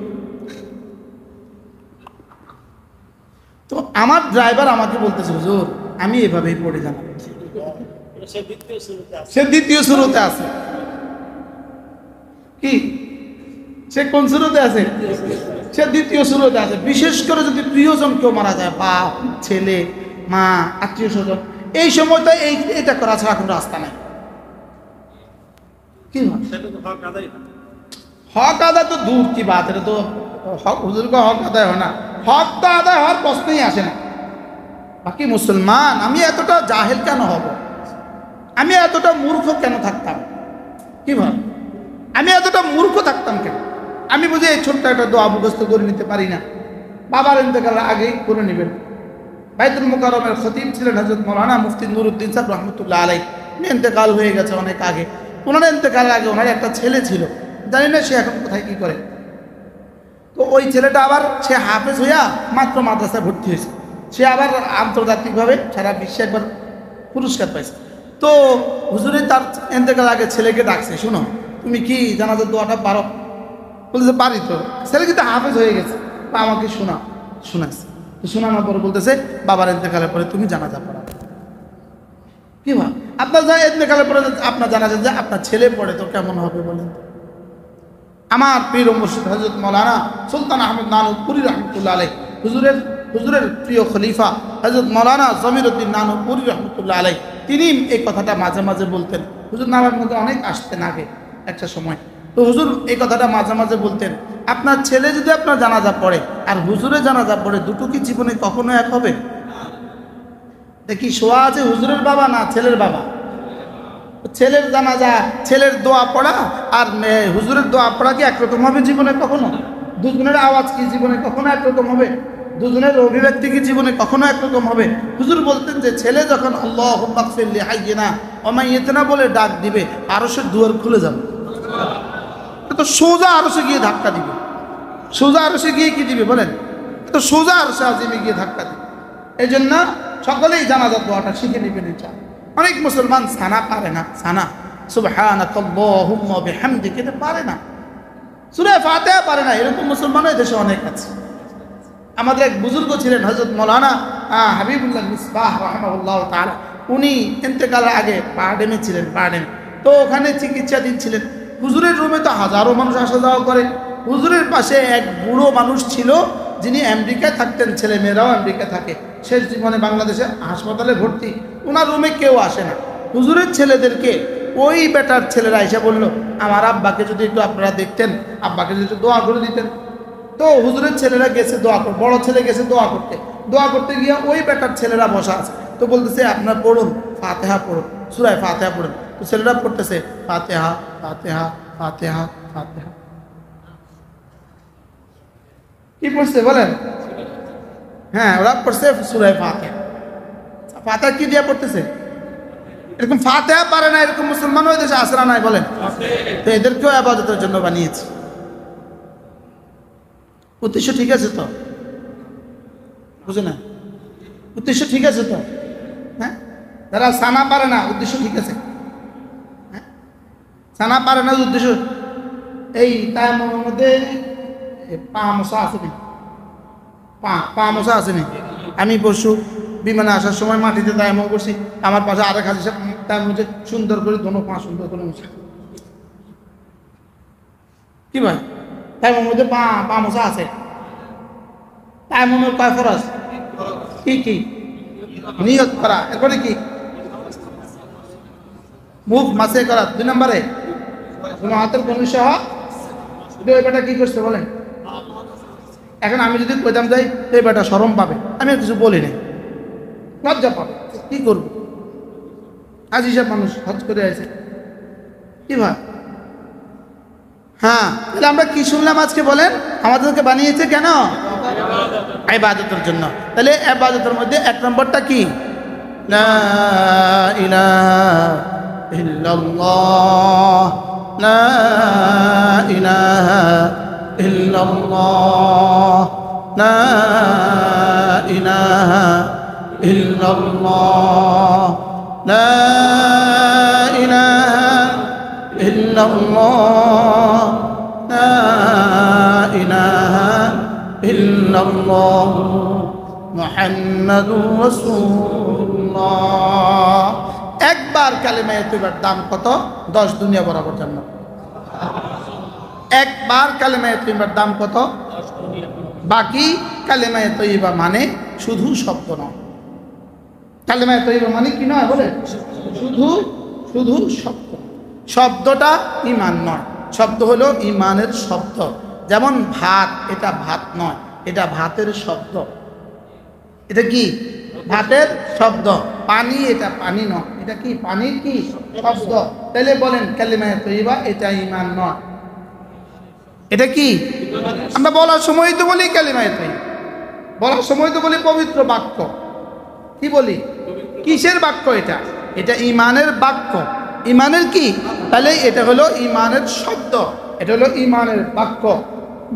S1: তো আমার ড্রাইভার আমাকে বলতেছে, হুজুর আমি এভাবেই পড়ে জানা। সে দ্বিতীয় শুরুতে আছে। কি সে কোন শুরুতে আছে? সে দ্বিতীয় শুরুতে আছে। বিশেষ করে যদি প্রিয়জন কেউ মারা যায়, বাপ, ছেলে, মা, আত্মীয় স্বজন, এই সময়টা এটা করা ছাড়া কোনো রাস্তা নাই। কি হক আদায় তো দূর কি বাত, এটা তো হক হুজুরকে হক আদায় হয় না, হক তো আদায় হওয়ার প্রশ্নই আসে না। বাকি মুসলমান, আমি এতটা জাহেল কেন হব? আমি এতটা মূর্খ কেন থাকতাম? কি ভাব, আমি এতটা মূর্খ থাকতাম কেন? আমি বুঝি এই ছোট্ট একটা দোয়া মুখস্থ করে নিতে পারি না? বাবার ইন্তেকালের আগেই করে নেবেন। বাইতুল মুকাররমের খতিব ছিলেন হযরত মাওলানা মুফতি নুরউদ্দিন সাহেব রহমতুল্লাহ আলাইহি। উনি ইন্তেকাল হয়ে গেছে অনেক আগে। ওনার ইন্তেকালের আগে ওনার একটা ছেলে ছিল, জানি না সে এখন কোথায় কি করে। তো ওই ছেলেটা আবার সে হাফেজ হইয়া মাত্র মাদ্রাসায় ভর্তি হয়েছে। সে আবার আন্তর্জাতিকভাবে সারা বিশ্বে একবার পুরস্কার পাইছে। তো হুজুরে তার ইন্তেকালের আগে ছেলেকে ডাকছে, শুনো তুমি কি জানাজার দোয়াটা পারো? বলতেছে পারি তো। ছেলে কিন্তু হাফেজ হয়ে গেছে, আমাকে শোনাইছে। শোনানোর পরে বলতেছে, বাবার ইন্তেকালের পরে তুমি জানাজা পড়া। কি ভাব, আপনার ইন্তেকালের পরে আপনার জানাজা যে আপনার ছেলে পড়ে তো কেমন হবে বলেন? আমার পীর ও মুর্শিদ হযরত মাওলানা সুলতান আহমদ নানুপুরি রহমতুল্লাহ আলাইহি, হুজুরের প্রিয় খলিফা হযরত মাওলানা জমিরউদ্দিন নানুপুরি রহমতুল্লাহ আলাইহি, তিনি এই কথাটা মাঝে মাঝে বলতেন। হুজুর নামার মধ্যে অনেক আসতেন আগে একটা সময়। তো হুজুর এই কথাটা মাঝে মাঝে বলতেন, আপনার ছেলে যদি আপনার জানাজা পড়ে আর হুজুরের জানাজা পড়ে, দুটো কি জীবনে কখনো এক হবে? দেখি শোয়া আছে হুজুরের বাবা না ছেলের বাবা? ছেলের জানাজা, ছেলের দোয়া পড়া আর হুজুরের দোয়া পড়া কি একরকম হবে জীবনে কখনো? দুজনের আওয়াজ কি জীবনে কখনো একরকম হবে? দুজনের অভিব্যক্তি কি জীবনে কখনো একরকম হবে? হুজুর বলতেন যে ছেলে যখন আল্লাহুম্মা গফির লি হাইয়িনা ওয়া মাইয়িতিনা বলে ডাক দিবে, আরশের দুয়ার খুলে যাবে। তো সোজা আরশে গিয়ে ধাক্কা দিবে। সোজা আরশে গিয়ে কি দিবে বলেন? তো সোজা আরশে আজিমে গিয়ে ধাক্কা দিবে। এই জন্য সকলেই জানাজার দোয়াটা শিখে নেবেন। ইনশাআল্লাহ। অনেক মুসলমান সানা পারে না, সানা সুবহানাকাল্লাহুম্মা ওয়া বিহামদিকা এটা পারে না, সূরা ফাতিহা পারে না। এরকম মুসলমানও দেশে অনেক আছে। আমাদের এক বুজুর্গ ছিলেন হযরত মাওলানা হাবিবুল্লাহ মিসবাহ রাহিমাহুল্লাহ তাআলা। উনি ইন্তেকালের আগে বারডেমে ছিলেন, বারডেম। তো ওখানে চিকিৎসাধীন ছিলেন। হুজুরের রুমে তো হাজারো মানুষ আসা যাওয়া করে। হুজুরের পাশে এক বুড়ো মানুষ ছিল, যিনি আমেরিকায় থাকতেন, ছেলে মেয়েরাও আমেরিকায় থাকে, শেষ জীবনে বাংলাদেশে হাসপাতালে ভর্তি। ওনার রুমে কেউ আসে না। হুজুরের ছেলেদেরকে ওই বেটার ছেলেরা এসে বলল, আমার আব্বাকে যদি একটু আপনারা দেখতেন, আব্বাকে যদি একটু দোয়া করে দিতেন। তো হুজুরের ছেলেরা গেছে দোয়া করতে, বড় ছেলে গেছে দোয়া করতে। দোয়া করতে গিয়ে ওই বেটার ছেলেরা বসা আছে, তো বলতেছে আপনার পড়ুন, ফাতিহা পড়ুন, সূরা ফাতিহা পড়ুন। তো ছেলেরা পড়তেছে ফাতিহা ফাতিহা ফাতিহা ফাতিহা। কি পড়ছে বলেন? হ্যাঁ, ওরা পড়ছে সূরা ফাতিহা। ফাতিহা কি দিয়ে পড়তেছে? এরকম ফাতিহা পারে না এরকম মুসলমান ওই দেশে আসে না নাই বলেন? তো এদেরকেও ইবাদতের জন্য বানিয়েছে। উদ্দেশ্য ঠিক আছে তো? বুঝে না? উদ্দেশ্য ঠিক আছে তো? হ্যাঁ, যারা সানা পারে না উদ্দেশ্য ঠিক আছে। হ্যাঁ, সানা পারে না উদ্দেশ্য। এই তায়াম্মুমের মধ্যে পা মোছা আছে নি? পা মোছা আছে নি? আমি পরশু বিমানে আসার সময় মাটিতে তায়াম্মুম করছি, আমার পাশে আরেক হাজি সাহেব তায়াম্মুম সুন্দর করে দোনো পা সুন্দর করে মোছা। কি ভাই, তায়াম্মুমের মধ্যে পা মোছা আছে? তায়াম্মুমের কয় ফরজ? কি কি? নিয়ত করা, এরপরে কি? মুখ মাসে করা, 2 নম্বরে হাতের কনুই সহ ওই বেটা কি করছে বলেন? এখন আমি যদি কইতাম যাই এই বেটা শরম পাবে, আমি আর কিছু বলি নাই, লজ্জা পাবে, কি করব? আজ হিসাব মানুষ হজ করে আছে কি ভাই? হ্যাঁ, তাহলে আমরা কি শুনলাম আজকে বলেন? আমাদেরকে বানিয়েছে কেন? ইবাদতের জন্য। তাহলে ইবাদতের মধ্যে 1 নম্বরটা কি? লা ইলাহা ইল্লাল্লাহ, লা ইলাহা ইল্লাল্লাহ, লা ইলাহা ইল্লাল্লাহ, লা ইলাহা ইল্লাল্লাহ, লা ইলাহা ইল্লাল্লাহ, মুহাম্মাদুর রাসূলুল্লাহ। একবার কালেমায়ে তয়্যিবার দাম কত? 10 দুনিয়া বরাবর জান্নাত। একবার কালেমায়ে তয়্যিবার দাম কত? বাকি কালেমায়ে তয়্যিবা মানে শুধু শব্দ নয়। কালেমায়ে তয়্যিবা মানে কি নয় বলে? শুধু শব্দ। শব্দটা ঈমান নয়, শব্দ হলো ঈমানের শব্দ। যেমন ভাত, এটা ভাত নয়, এটা ভাতের শব্দ। এটা কি? ভাতের শব্দ। পানি, এটা পানি নয়, এটা কি? পানির কি শব্দ। তাহলে বলেন কালেমায়ে তয়্যিবা এটা ঈমান নয়, এটা কি? আমরা বলার সময় তো বলি কালেমায়ে তয়্যিবা, বলার সময় তো বলি পবিত্র বাক্য। কি বলি? কিসের বাক্য এটা? এটা ঈমানের বাক্য। ঈমানের কি? তাহলে এটা হলো ঈমানের শব্দ, এটা হলো ঈমানের বাক্য।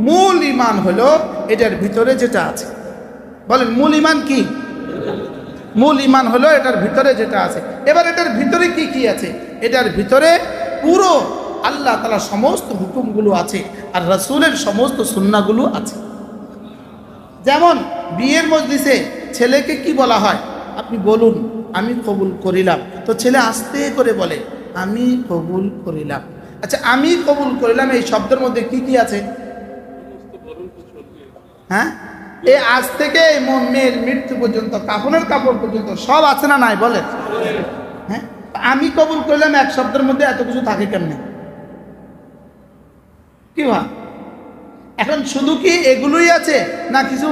S1: মূল ঈমান হলো এটার ভিতরে যেটা আছে। বলেন মূল ঈমান কি? মূল ঈমান হলো এটার ভিতরে যেটা আছে। এবার এটার ভিতরে কি কি আছে? এটার ভিতরে পুরো আল্লাহ তাআলার সমস্ত হুকুমগুলো আছে আর রাসূলের সমস্ত সুন্নাহগুলো আছে। যেমন বিয়ের মজলিসে ছেলেকে কি বলা হয়? আপনি বলুন আমি কবুল করিলাম। তো ছেলে আস্তে করে বলে আমি কবুল করিলাম। আচ্ছা, আমি কবুল করিলাম এই শব্দের মধ্যে কি কি আছে? হ্যাঁ, এই আজ থেকে মেয়ের মৃত্যু পর্যন্ত, কাফনের কাপড় পর্যন্ত সব আছে না নাই বলেন? হ্যাঁ, আমি কবুল করলাম এক শব্দের মধ্যে এত কিছু থাকে কেমনে? কি ভাই, এখন শুধু কি এগুলোই আছে না কিছু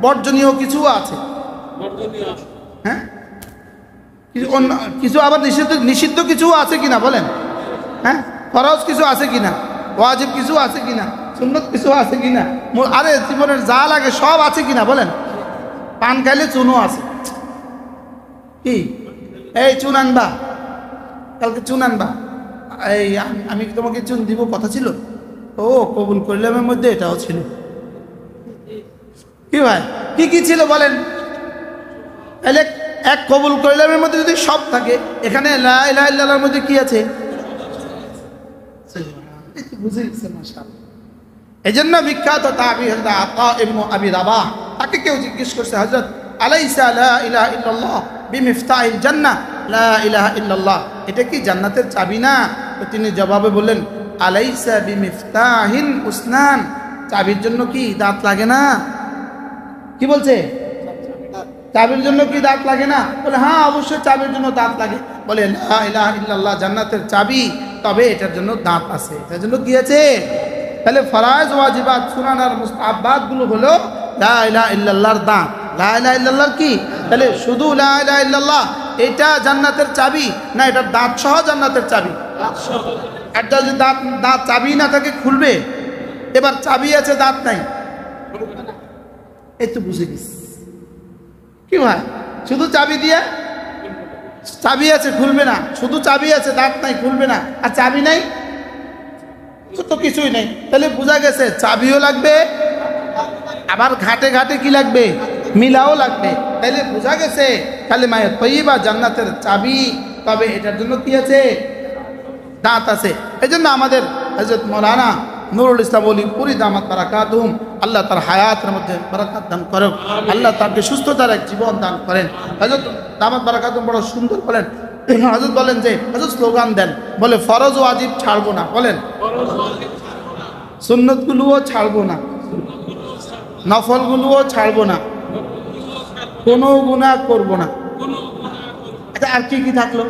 S1: বর্জনীয় কিছু আছে? হ্যাঁ, কিছু আবার নিষিদ্ধ কিছু আছে কিনা বলেন? হ্যাঁ, ফরজ কিছু আছে কিনা, ওয়াজিব কিছু আছে কিনা, সুন্নত কিছু আছে কিনা, আরে জীবনের যা লাগে সব আছে কিনা বলেন? পান খাইলে চুনও আছে। কি এই চুন আনবা, কালকে চুন আনবা, এই আমি তোমাকে চুন দিব কথা ছিল। ও কবুল করলামের মধ্যে এটাও ছিল। কি ভাই, কি কি ছিল বলেন? তাহলে এক কবুল করলামের মধ্যে যদি সব থাকে, এখানে লা ইলাহা ইল্লাল্লাহর মধ্যে কি আছে? বুঝে গেছে মাশাআল্লাহ। এজন্য বিখ্যাত তাবী হযরত আতা ইবনে আবি রাবাহ, তাকে কেউ জিজ্ঞেস করছে হযরত আলাইসা লা ইলাহা ইল্লাল্লাহ বিমিফতাহিল জান্নাহ, লা ইলাহা ইল্লাল্লাহ এটা কি জান্নাতের চাবি না? তো তিনি জবাবে বললেন আলাইসা বিমিফতাহিন উসনান, চাবির জন্য কি দাঁত লাগে না? কি বলছে? চাবির জন্য কি দাঁত লাগে না? বলে হ্যাঁ অবশ্যই চাবির জন্য দাঁত লাগে। বলে লা ইলাহা ইল্লাল্লাহ জান্নাতের চাবি, তবে এটার জন্য দাঁত আছে। এটার জন্য কি আছে? তাহলে ফরায়েজ ওয়াজিবাত সুনান আর মুস্তাহাব্বাত গুলো হলো লা ইলাহা ইল্লাল্লাহর দাঁত। লা ইলাহা ইল্লাল্লাহ কি? তাহলে শুধু লা ইলাহা ইল্লাল্লাহ এটা জান্নাতের চাবি না এটা দাঁত সহ জান্নাতের চাবি? একটা যদি দাঁত চাবি না থাকে খুলবে, এবার চাবি আছে দাঁত নাই, এই তো বুঝে গেছি কি ভাই? শুধু চাবি দিয়ে, চাবি আছে খুলবে না, শুধু চাবি আছে দাঁত নাই খুলবে না, আর চাবি নাই তো কিছুই নেই। তাহলে বোঝা গেছে চাবিও লাগবে, আবার ঘাটে ঘাটে কি লাগবে? মিলাও লাগবে। তাহলে বোঝা গেছে কালিমায়ে তাইয়্যিবা জান্নাতের চাবি। তবে এটার জন্য কি আছে? দাঁত আছে। এই জন্য আমাদের হযরত মাওলানা নুরুল ইসলাম ওলি পুরি দামাত বারাকাতুহুম, আল্লাহ তার হায়াতের মধ্যে বারাকাত দান করেন, আল্লাহ তাকে সুস্থতার এক জীবন দান করেন। হযরত দামাত বারাকাতুহুম বড় সুন্দর বলেন, হযরত বলেন যে হযরত স্লোগান দেন, বলে ফরজ ওয়াজিব ছাড়বো না, বলেন সুন্নতগুলোও ছাড়বো না, নফলগুলোও ছাড়বো না, কোনো গুনাহ করব না। আচ্ছা আর কি কি থাকলো?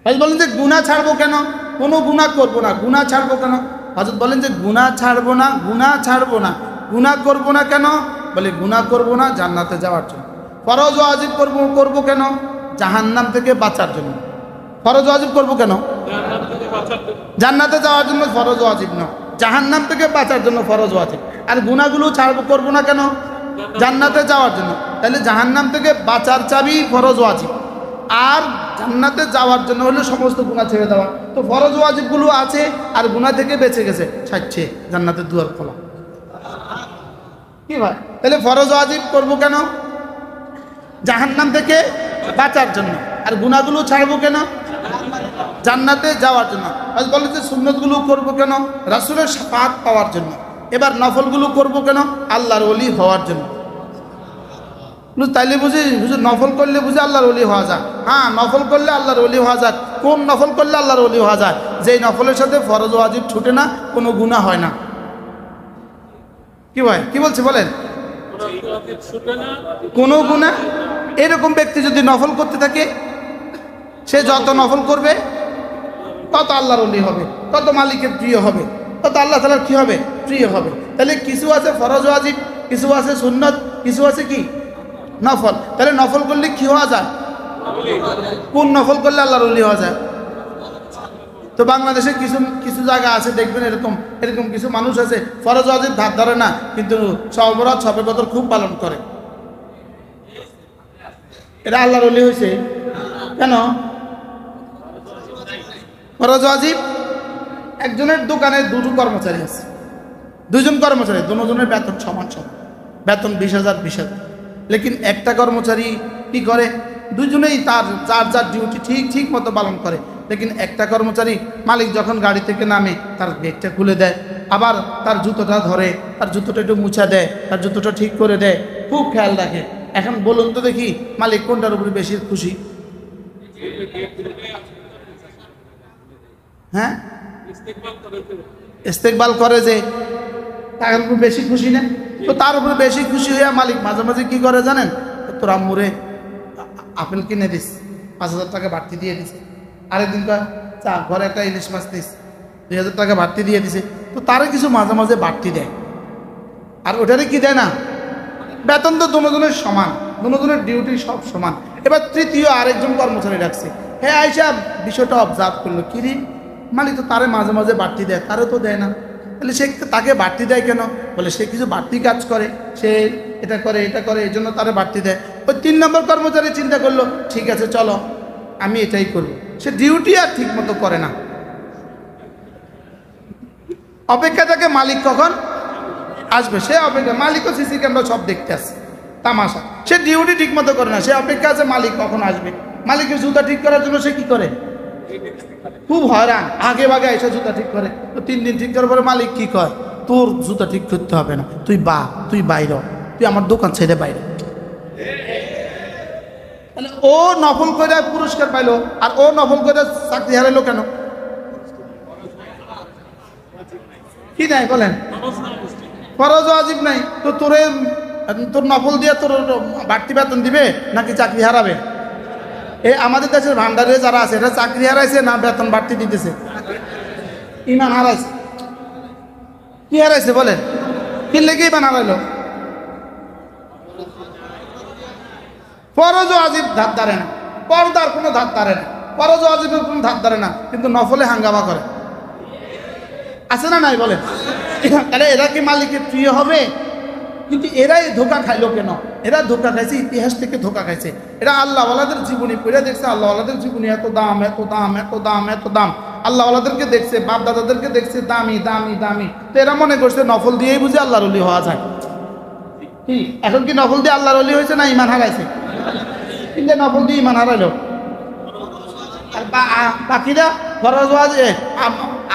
S1: হযরত বলেন যে গুনাহ ছাড়বো কেন? কোনো গুনাহ করব না। গুনাহ ছাড়বো কেন? হযরত বলেন যে গুনাহ ছাড়বো না, গুনাহ ছাড়বো না, গুনাহ করব না কেন? বলে গুনাহ করব না জান্নাতে যাওয়ার জন্য। ফরজ ওয়াজিব করব কেন? জাহান্নাম থেকে বাঁচার জন্য। ফরজ ওয়াজিব করব কেন? জান্নাতে যাওয়ার জন্য ফরজ ওয়াজিব না, জাহান্নাম থেকে বাঁচার জন্য ফরজ ওয়াজিব। আর গুনাহগুলো করব না কেন? জান্নাতে যাওয়ার জন্য। তাহলে জাহান্নাম থেকে বাঁচার চাবি ফরজ ওয়াজিব, আর জান্নাতে যাওয়ার জন্য হলো সমস্ত গুনাহ ছেড়ে দেওয়া। তো ফরজ ওয়াজিবগুলো আছে আর গুনাহ থেকে বেঁচে গেছে, ছাড়ছে জান্নাতের দুয়ার খোলা। কি ভাই? তাহলে ফরজ ওয়াজিব করব কেন? জাহান্নাম থেকে বাঁচার জন্য। আর গুনাহগুলো ছাড়বো কেন? জান্নাতে যাওয়ার জন্য। আজ বলে যে সুন্নতগুলো করব কেন? রাসূলের শাফাআত পাওয়ার জন্য। এবার নফলগুলো করব কেন? আল্লাহর ওলি হওয়ার জন্য। তাইলে বুঝি নফল করলে বুঝি আল্লাহর ওলি হওয়া যায়? হ্যাঁ, নফল করলে আল্লাহর ওলি হওয়া যায়। কোন নফল করলে আল্লাহর ওলি হওয়া যায়? যেই নফলের সাথে ফরজ ওয়াজিব ছুটে না, কোনো গুনাহ হয় না। কি ভাই কি বলছে বলেন? কোনো গুনাহ। এরকম ব্যক্তি যদি নফল করতে থাকে, সে যত নফল করবে তত আল্লাহর ওলি হবে, তত মালিকের প্রিয় হবে, তত আল্লাহ তাআলার কি হবে? প্রিয় হবে। তাহলে কিছু আছে ফরজ ওয়াজিব, কিছু আছে সুন্নত, কিছু আছে কি নফল। তাহলে নফল করলে কি হওয়া যায়? কোন নফল করলে আল্লাহর ওলি হওয়া যায়? তো বাংলাদেশে কিছু জায়গা আছে দেখবেন এরকম কিছু মানুষ আছে ফরজ ওয়াজিব ধার ধরে না, কিন্তু শবে বরাত শবে কদর খুব পালন করে। এটা আল্লাহর ওলি হয়েছে কেন? ফরজ ওয়াজিব। একজনের দোকানে দুটো কর্মচারী আছে, দুজন কর্মচারী, দুজনের বেতন সমান, বেতন 20,000 20,000। লেকিন একটা কর্মচারী কি করে? দুজনেই তার যার ডিউটি ঠিক মতো পালন করে। লেকিন একটা কর্মচারী মালিক যখন গাড়ি থেকে নামে তার গেটটা খুলে দেয়, আবার তার জুতোটা ধরে, তার জুতোটা একটু মুছা দেয়, তার জুতোটা ঠিক করে দেয়, খুব খেয়াল রাখে। এখন বলুন তো দেখি মালিক কোনটার উপরে বেশি খুশি? হ্যাঁ, ইস্তেকবাল করে যে তার উপর বেশি খুশি না? তো তার উপরে বেশি খুশি হইয়া মালিক মাঝে মাঝে কি করে জানেন? তোর আম্মুরে আপেল কিনে দিস, 5,000 টাকা বাড়তি দিয়ে দিস। আরেকদিন চা ঘরে একটা ইলিশ মাছ দিস, 2,000 টাকা বাড়তি দিয়ে দিছে। তো তারে কিছু মাঝে মাঝে বাড়তি দেয়, আর ওটারে কি দেয় না? বেতন তো দুজনের সমান, দুজনের ডিউটি সব সমান। এবার তৃতীয় আরেকজন কর্মচারী রাখছে, হ্যাঁ আইসা বিষয়টা অবজার্ভ করলো, কিরে মালিক তো তারে মাঝে মাঝে বাড়তি দেয়, তারে তো দেয় না। তাহলে সে তাকে বাড়তি দেয় কেন? বলে সে কিছু বাড়তি কাজ করে, সে এটা করে এই জন্য তারে বাড়তি দেয়। ওই 3 নম্বর কর্মচারী চিন্তা করলো, ঠিক আছে চলো আমি এটাই করব। সে ডিউটি আর ঠিক মতো করে না, অপেক্ষা থাকে মালিক কখন আসবে, সে অপেক্ষা। মালিকও সিসি ক্যামেরা সব দেখতে আসে, তামাশা। সে ডিউটি ঠিক মতো করে না, সে অপেক্ষা আছে মালিক কখন আসবে। মালিকের জুতা ঠিক করার জন্য সে কি করে? খুব হয়রান, আগে ভাগে এসে জুতা ঠিক করে। তো 3 দিন ঠিক করার পরে মালিক কি কয়, তোর জুতা ঠিক করতে হবে না, তুই বাইরে, তুই আমার দোকান ছেড়ে বাইরে। তাহলে ও নফল করে পুরস্কার পাইলো, আর ও নফল করে চাকরি হারাইলো কেন? কি নাই বলেন? ফরজ ওয়াজিব নাই। তো তোর নফল দিয়ে তোর বাড়তি বেতন দিবে নাকি চাকরি হারাবে? আমাদের দেশের ভান্ডারে যারা আছে এটা চাকরি হারাইছে না বেতন বাড়তি দিতেছে? ইমান হারাইছে। কি হারাইছে বলেন? কি লেগে ইমান হারাইলো? ফরজ ওয়াজিব ধার ধারে না, পর্দার কোনো ধার ধারে না, ফরজ ওয়াজিবের কোনো ধার ধারে না, কিন্তু নফলে হাঙ্গামা করে। আছে না নাই বলেন? তাহলে এরা কি মালিকের প্রিয় হবে? কিন্তু এরাই ধোকা খাইলো কেন? এরা ধোকা খাইছে, ইতিহাস থেকে ধোকা খাইছে। এরা আল্লাহওয়ালাদের জীবনী পড়ে দেখছে, আল্লাহওয়ালাদের জীবনী এত দাম, এত দাম, এত দাম, এত দাম। আল্লাহওয়ালাদেরকে দেখছে, বাপ দাদাদেরকে দেখছে দামি দামি দামি, তো এরা মনে করছে নফল দিয়েই বুঝে আল্লাহর ওলি হওয়া যায়। কি এখন কি নফল দিয়ে আল্লাহর ওলি হয়েছে না ইমান হারাইছে? কিন্তু নফল দিয়ে ইমান হারাইলো। আর বাকিরা ফরজ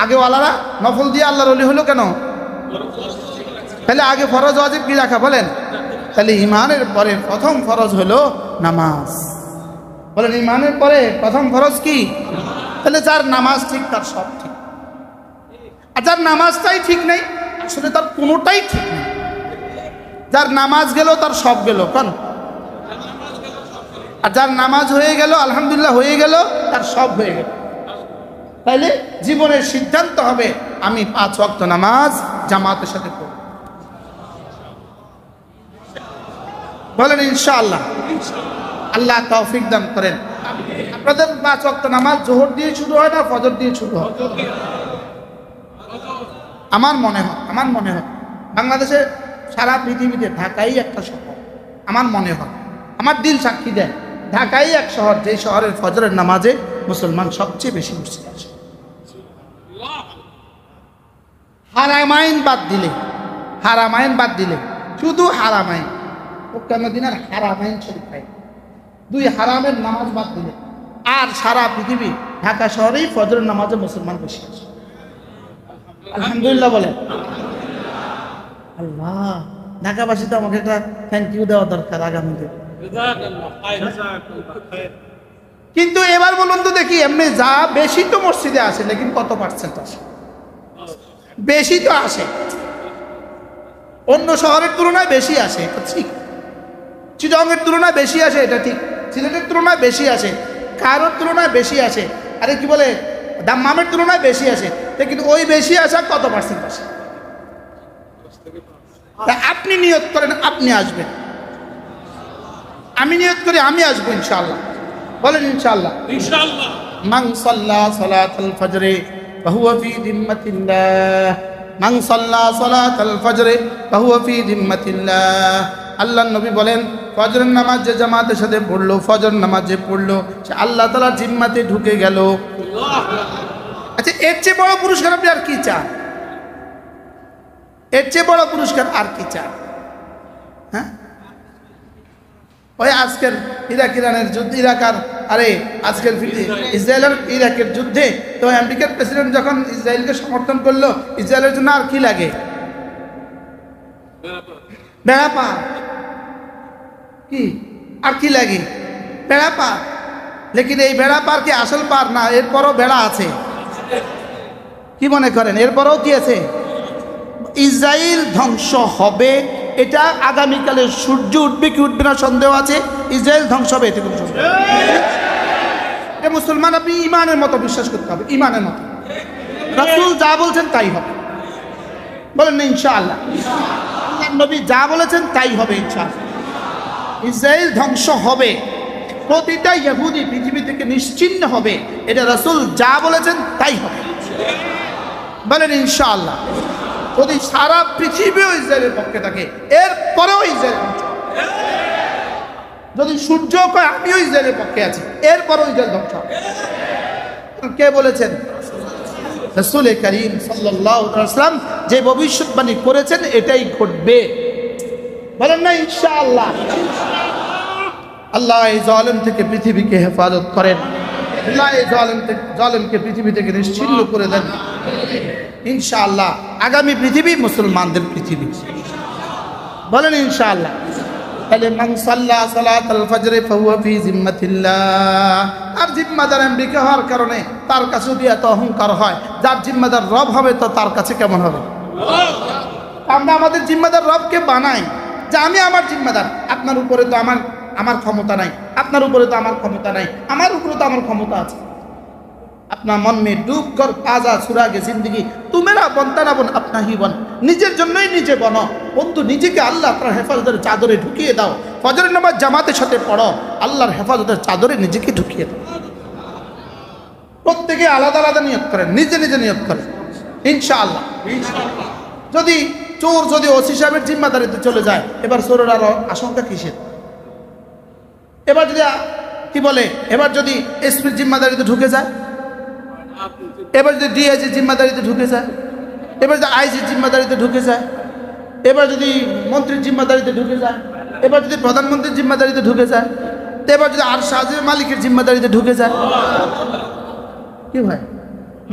S1: আগেওয়ালারা নফল দিয়ে আল্লাহর ওলি হলো কেন? তাহলে আগে ফরজ ওয়াজিব কি রাখা বলেন? তাহলে ইমানের পরে প্রথম ফরজ হলো নামাজ। বলেন ইমানের পরে প্রথম ফরজ কি? তাহলে যার নামাজ ঠিক তার সব ঠিক, আর যার নামাজটাই ঠিক নেই আসলে তার কোনোটাই ঠিক নেই। যার নামাজ গেল তার সব গেল কোন, আর যার নামাজ হয়ে গেল আলহামদুলিল্লাহ হয়ে গেল, তার সব হয়ে গেল। তাইলে জীবনের সিদ্ধান্ত হবে আমি 5 ওয়াক্ত নামাজ জামাতের সাথে পড়ব। বলেন ইনশাআল্লাহ। আল্লাহ তৌফিক দান করেন। আপনাদের 5 ওয়াক্ত নামাজ জোহর দিয়ে শুরু হয় না ফজর দিয়ে শুরু হয়? আমার মনে হয় বাংলাদেশে সারা পৃথিবীতে ঢাকাই একটা শহর, আমার মনে হয়, আমার দিল সাক্ষী দেয়, ঢাকাই এক শহর যে শহরের ফজরের নামাজে মুসলমান সবচেয়ে বেশি মসজিদে আসে। হারামাইন বাদ দিলে শুধু হারামাইন, মদিনার হারামাইন শরীফ পাই, 2 হারামের নামাজ বাদ দিলে আর সারা পৃথিবী ঢাকা শহরেই ফজরের নামাজে মুসলমান বেশি আসে। আলহামদুলিল্লাহ বলেন। আল্লাহ, ঢাকাবাসী তো আমাকে একটা থ্যাংক ইউ দেওয়া দরকার আগামীতে। কিন্তু এবার বলুন তো দেখি, এমনি যা বেশি তো মসজিদে আসে, লেকিন কত পার্সেন্ট আসে? বেশি তো আসে, অন্য শহরের তুলনায় বেশি আসে, এটা ঠিক। চিটাগংয়ের তুলনায় বেশি আসে, এটা ঠিক। সিলেটের তুলনায় বেশি আসে, কারোর তুলনায় বেশি আসে, আরে কি বলে দাম্মামের তুলনায় বেশি আসে। কিন্তু ওই বেশি আসা কত পার্সেন্ট আসে? আপনি নিয়ত করেন আপনি আসবেন, আমি নিয়ত করি আমি আসবো ইনশাআল্লাহ। বলেন ইনশাআল্লাহ। মান সাল্লা সালাতাল ফজরে ফাহুয়া ফি জিম্মাতিল্লাহ, মান সাল্লা সালাতাল ফজরে ফাহুয়া ফি জিম্মাতিল্লাহ। আল্লাহর নবী বলেন, ফজরের নামাজ যে জামাতের সাথে পড়লো, ফজর নামাজ যে পড়লো, সে আল্লাহ তাআলার জিম্মাতে ঢুকে গেল। আচ্ছা, এর চেয়ে বড় পুরস্কার আপনি আর কি চান? এর চেয়ে বড় পুরস্কার আর কি চান? হ্যাঁ, ওই আজকের ইরানের যুদ্ধ, আজকের ইসরায়েল আর ইরাকের যুদ্ধে তো আমেরিকার প্রেসিডেন্ট যখন ইসরায়েলকে সমর্থন করলো, ইসরায়েলের জন্য আর কি লাগে? বেড়া পা কি আর কি লাগে? বেড়া পা। লেকিন এই বেড়া পার কি আসল পার না? এরপরও বেড়া আছে। কি মনে করেন এরপরও কি আছে? ইসরায়েল ধ্বংস হবে, এটা আগামীকালে সূর্য উঠবে কি উঠবে না সন্দেহ আছে। ইসরায়েল ধ্বংস হবে, এতে কোনো সন্দেহ নেই। মুসলমান আপনি ইমানের মতো বিশ্বাস করতে হবে, ইমানের মতো। রাসূল যা বলছেন তাই হবে। বলেন না ইনশাআল্লাহ। আল্লাহর নবী যা বলেছেন তাই হবে ইনশাআল্লাহ। ইসরায়েল ধ্বংস হবে, প্রতিটা ইহুদি পৃথিবী থেকে নিশ্চিহ্ন হবে, এটা রাসূল যা বলেছেন তাই হবে। বলেন ইনশাআল্লাহ। যদি সারা পৃথিবীও ইসরায়েলের পক্ষে থাকে, এরপরেও ইসরায়েল, যদি সূর্য কয় আমিও ইসরায়েলের পক্ষে আছি, এরপরেও ইসরায়েল ধ্বংস হবে। কে বলেছেন? রাসূল করিম সাল্লাল্লাহু আলাইহি ওয়াসাল্লাম যে ভবিষ্যৎবাণী করেছেন এটাই ঘটবে। বলেন না ইনশাআল্লাহ। আল্লাহ এই জালেম থেকে পৃথিবীকে হেফাজত করেন, আল্লাহ এই জালেমকে পৃথিবী থেকে নিশ্চিহ্ন করে দেন ইনশাআল্লাহ। আগামী পৃথিবী মুসলমানদের পৃথিবী। বলেন ইনশাআল্লাহ। তাহলে মান সাল্লা সালাতাল ফজরে ফাহুয়া ফি জিম্মাতিল্লাহ। আর জিম্মাদার আমেরিকা হওয়ার কারণে তার কাছে যদি এত অহংকার হয়, যার জিম্মাদার রব হবে তো তার কাছে কেমন হবে? আমরা আমাদের জিম্মাদার রবকে বানাই যে আমি আমার জিম্মাদার, আপনার উপরে তো আমার ক্ষমতা নাই, আপনার উপরে তো আমার ক্ষমতা নাই, আমার উপরে তো আমার ক্ষমতা আছে। अपना मन में डूब कर ताजा सुरागे जिंदगी तू मेरा बनता ना बन अपना ही बन, निजेर जन्नई निजे बनो। বন্ধু নিজেকে আল্লাহ আপনার হেফাজতের চাদরে ঢুকিয়ে দাও। ফজরের নামাজ জামাতের সাথে পড়ো, আল্লাহর হেফাজতের চাদরে নিজেকে ঢুকিয়ে দাও। প্রত্যেকে আলাদা আলাদা নিয়ত করেন, নিজে নিজে নিয়ত করেন ইনশাআল্লাহ। যদি চোর যদি ওসি সাহেবের জিম্মাদারিতে চলে যায়, এবার চোরের আরো আশঙ্কা কিসের? এবার যদি কি বলে, এবার যদি এসপির জিম্মাদারিতে ঢুকে যায়, এবার যদি ডিআইজির জিম্মাদারিতে ঢুকে যায়, এবার যদি আইজির জিম্মাদারিতে ঢুকে যায়, এবার যদি মন্ত্রীর জিম্মাদারিতে ঢুকে যায়, এবার যদি প্রধানমন্ত্রীর জিম্মাদারিতে ঢুকে যায়, এবার যদি আর শাহের মালিকের জিম্মাদারিতে ঢুকে যায়, কি ভাই?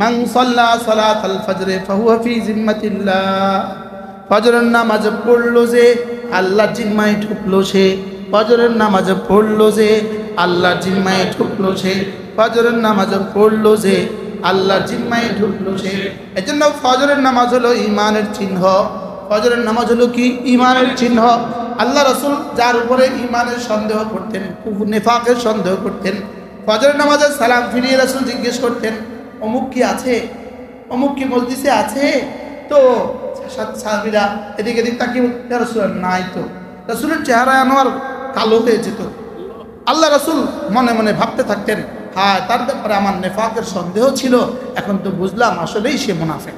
S1: মান সাল্লা সালাতাল ফজর ফাহুয়া ফি জিম্মাতিল্লাহ। ফজরের নামাজ পড়লো যে আল্লাহর জিম্মায় ঢুকলো সে। ফজরের নামাজ পড়লো যে আল্লাহর জিম্মায় ঢুকলো সে। ফজরের নামাজ পড়লো যে আল্লাহর জিম্মায় ঢুকলো সে। এজন্য ফজরের নামাজ হলো ঈমানের চিহ্ন। ফজরের নামাজ হলো কি? ঈমানের চিহ্ন। আল্লাহ রাসূল যার উপরে ঈমানের সন্দেহ করতেন, নিফাকের সন্দেহ করতেন, ফজরের নামাজে সালাম ফিরিয়ে রাসূল জিজ্ঞেস করতেন, অমুক কি আছে? অমুক কি মজলিসে আছে? তো সাহাবীরা এদিকে এদিক তাকিয়ে ইয়া রাসূলুল্লাহ, নাই তো। রাসূলের চেহারা আনোয়ার কালো হয়ে যেত। আল্লাহ রাসূল মনে মনে ভাবতে থাকতেন, হ্যাঁ তার ব্যাপারে আমার নেফাকের সন্দেহ ছিল, এখন তো বুঝলাম আসলেই সে মুনাফিক।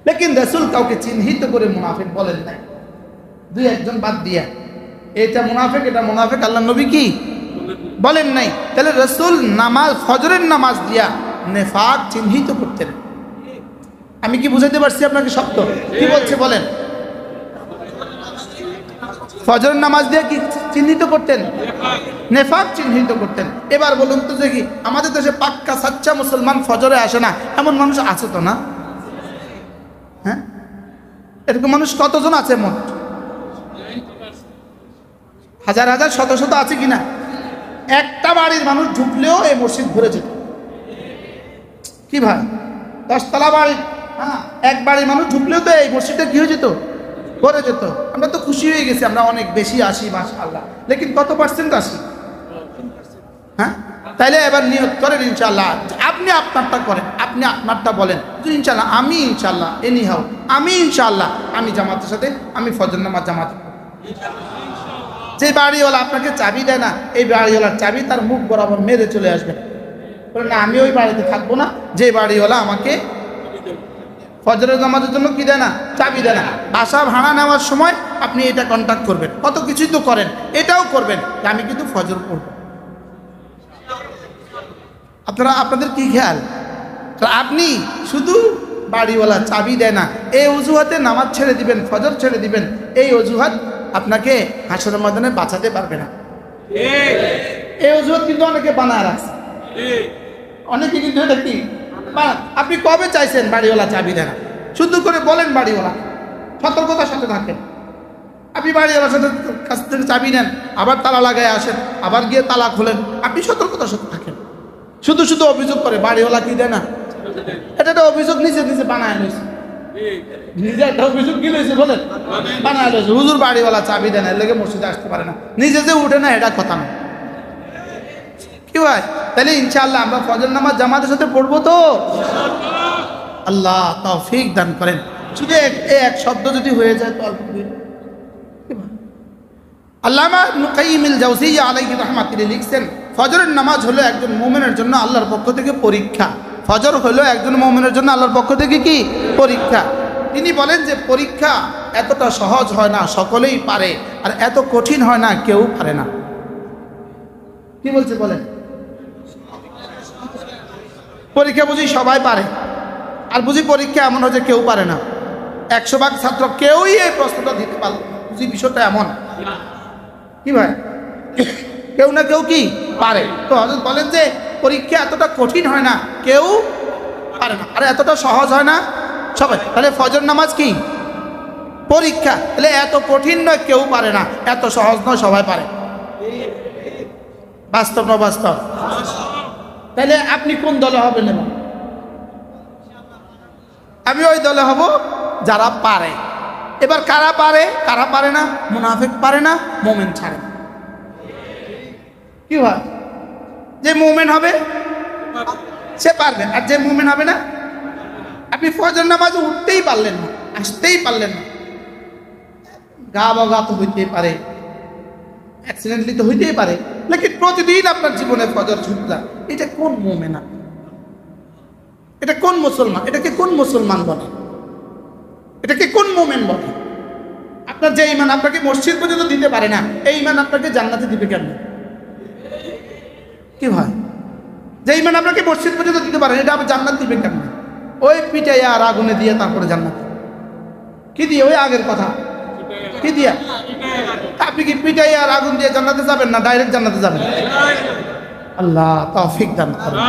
S1: লেকিন রাসূল কাউকে চিহ্নিত করে মুনাফিক বলেন নাই, দুই একজন বাদ দিয়া এটা মুনাফিক এটা মুনাফিক আল্লাহ নবী কি বলেন নাই। তাহলে রাসূল নামাজ, ফজরের নামাজ দিয়া নেফাক চিহ্নিত করতেন। আমি কি বুঝাইতে পারছি আপনাকে? শব্দ কি বলছে বলেন? ফজরের নামাজ দিয়ে কি চিহ্নিত করতেন? নেফাক চিহ্নিত করতেন। এবার বলুন তো দেখি, আমাদের দেশে পাক্কা সাচ্চা মুসলমান ফজরে আসে না এমন মানুষ আছে তো না? হ্যাঁ, এরকম মানুষ কতজন আছে? মোট হাজার হাজার শত শত আছে কিনা? একটা বাড়ির মানুষ ঢুকলেও এই মসজিদ ভরে যেত। কি ভাই, 10 তলা বাড়ি, হ্যাঁ, এক বাড়ির মানুষ ঢুকলেও তো এই মসজিদটা কি হয়ে যেত? ভরে যেত। আমরা তো খুশি হয়ে গেছি, আমরা অনেক বেশি আসি মাশাআল্লাহ। লেকিন কত পার্সেন্ট আসি? হ্যাঁ, তাইলে এবার নিয়ত করেন ইনশাআল্লাহ। আপনি আপনারটা করেন, আপনি আপনারটা বলেন ইনশাআল্লাহ, আমি ইনশাআল্লাহ এনি হাও, আমি ইনশাআল্লাহ আমি জামাতের সাথে আমি ফজর নামাজ জামাতে। যে বাড়িওয়ালা আপনাকে চাবি দেয় না, এই বাড়িওয়ালার চাবি তার মুখ বরাবর মেরে চলে আসবে, বলে না আমি ওই বাড়িতে থাকবো না যে বাড়িওয়ালা আমাকে ফজরের নামাজের জন্য কি দেয় না, চাবি দেয় না। বাসা ভাড়া নেওয়ার সময় আপনি এটা কন্ট্যাক্ট করবেন, কত কিছুই তো করেন, এটাও করবেন যে আমি কিন্তু ফজর পড়ব। আপনাদের কি খেয়াল? আপনি শুধু বাড়িওয়ালা চাবি দেয় না এই অজুহাতে নামাজ ছেড়ে দিবেন, ফজর ছেড়ে দিবেন, এই অজুহাত আপনাকে হাসরের ময়দানে বাঁচাতে পারবে না। এই অজুহাত কিন্তু অনেকে বানায় রাখছে, অনেকে কিন্তু এটা কি, আপনি কবে চাইছেন বাড়িওয়ালা চাবি দেয় না? শুধু করে বলেন বাড়িওয়ালা, সতর্কতার সাথে থাকেন। আপনি বাড়িওয়ালার সাথে কাছ থেকে চাবি নেন, আবার তালা লাগায় আসেন, আবার গিয়ে তালা খোলেন, আপনি সতর্কতার সাথে থাকেন। শুধু শুধু অভিযোগ করে বাড়িওয়ালা কি দেয় না, এটা একটা অভিযোগ নিজে নিজে বানায় নিয়েছে, নিজে একটা অভিযোগ কি লইছে বলেন, বানায় লইছে। হুজুর বাড়িওয়ালা চাবি দেয় না, এর লেগে মসজিদে আসতে পারে না, নিজে যে উঠে না এটা কথা না। কি ভাই, তাহলে ইনশাআল্লাহ আমরা ফজর নামাজ জামাতের সাথে পড়বো তো? আল্লাহ তৌফিক দান করেন। শুধু এক শব্দ যদি হয়ে যায় তো আলহামদুলিল্লাহ। আল্লামা ইবনে কাইয়িম আল জাওজিয়্যা আলাইহি রাহমাতুল্লাহ লিখছেন, ফজরের নামাজ হলো একজন মুমিনের জন্য আল্লাহর পক্ষ থেকে পরীক্ষা। ফজর হলো একজন মুমিনের জন্য আল্লাহর পক্ষ থেকে কি পরীক্ষা। তিনি বলেন যে পরীক্ষা এতটা সহজ হয় না, সকলেই পারে, আর এত কঠিন হয় না, কেউ পারে না। কি বলছে বলেন? পরীক্ষা বুঝি সবাই পারে, আর বুঝি পরীক্ষা এমন হয় যে কেউ পারে না। 100 ভাগ ছাত্র কেউই এই প্রশ্নটা দিতে পারল, বুঝি বিষয়টা এমন। কি ভাই, কেউ না কেউ কি পারে। তো হযরত বলেন যে পরীক্ষা এতটা কঠিন হয় না, কেউ পারে না, আর এতটা সহজ হয় না সবাই। তাহলে ফজর নামাজ কি পরীক্ষা, তাহলে এত কঠিন নয় কেউ পারে না, এত সহজ নয় সবাই পারে। বাস্তব না বাস্তব? তাহলে আপনি কোন দলে হবেন? আমি ওই দলে হব যারা পারে। এবার কারা পারে কারা পারে না? মুনাফিক পারে না, মুমিন ছাড়ে। কি হয়, যে মুমিন হবে সে পারবে, আর যে মুমিন হবে না। আপনি ফজর নামাজে উঠতেই পারলেন না, আসতেই পারলেন না, গা বগা তো হইতেই পারে, অ্যাক্সিডেন্টলি তো হইতেই পারে, লেকিন প্রতিদিন আপনার জীবনে ফজর ছুটলা, এটা কোন মুমিন? এটা কোন মুসলমান? এটাকে কোন মুসলমান বলে? এটাকে কোন মুমিন বলে? আপনার যে ঈমান আপনাকে মসজিদ পর্যন্ত দিতে পারে না, এই ঈমান আপনাকে জান্নাতে দিবে কেন? কি ভাই, যে ঈমান আপনাকে মসজিদ পর্যন্ত দিতে পারে এটা আপনি জান্নাত দিবে কেন? ওই পিটাইয়া আর আগুনে দিয়ে তারপরে জান্নাত কি দিয়ে? ওই আগের কথা কি দিয়া? আপনি কি পিটাইয়া আর আগুন দিয়ে জান্নাতে যাবেন না ডাইরেক্ট জান্নাতে যাবেন? আল্লাহ তৌফিক দান করুন।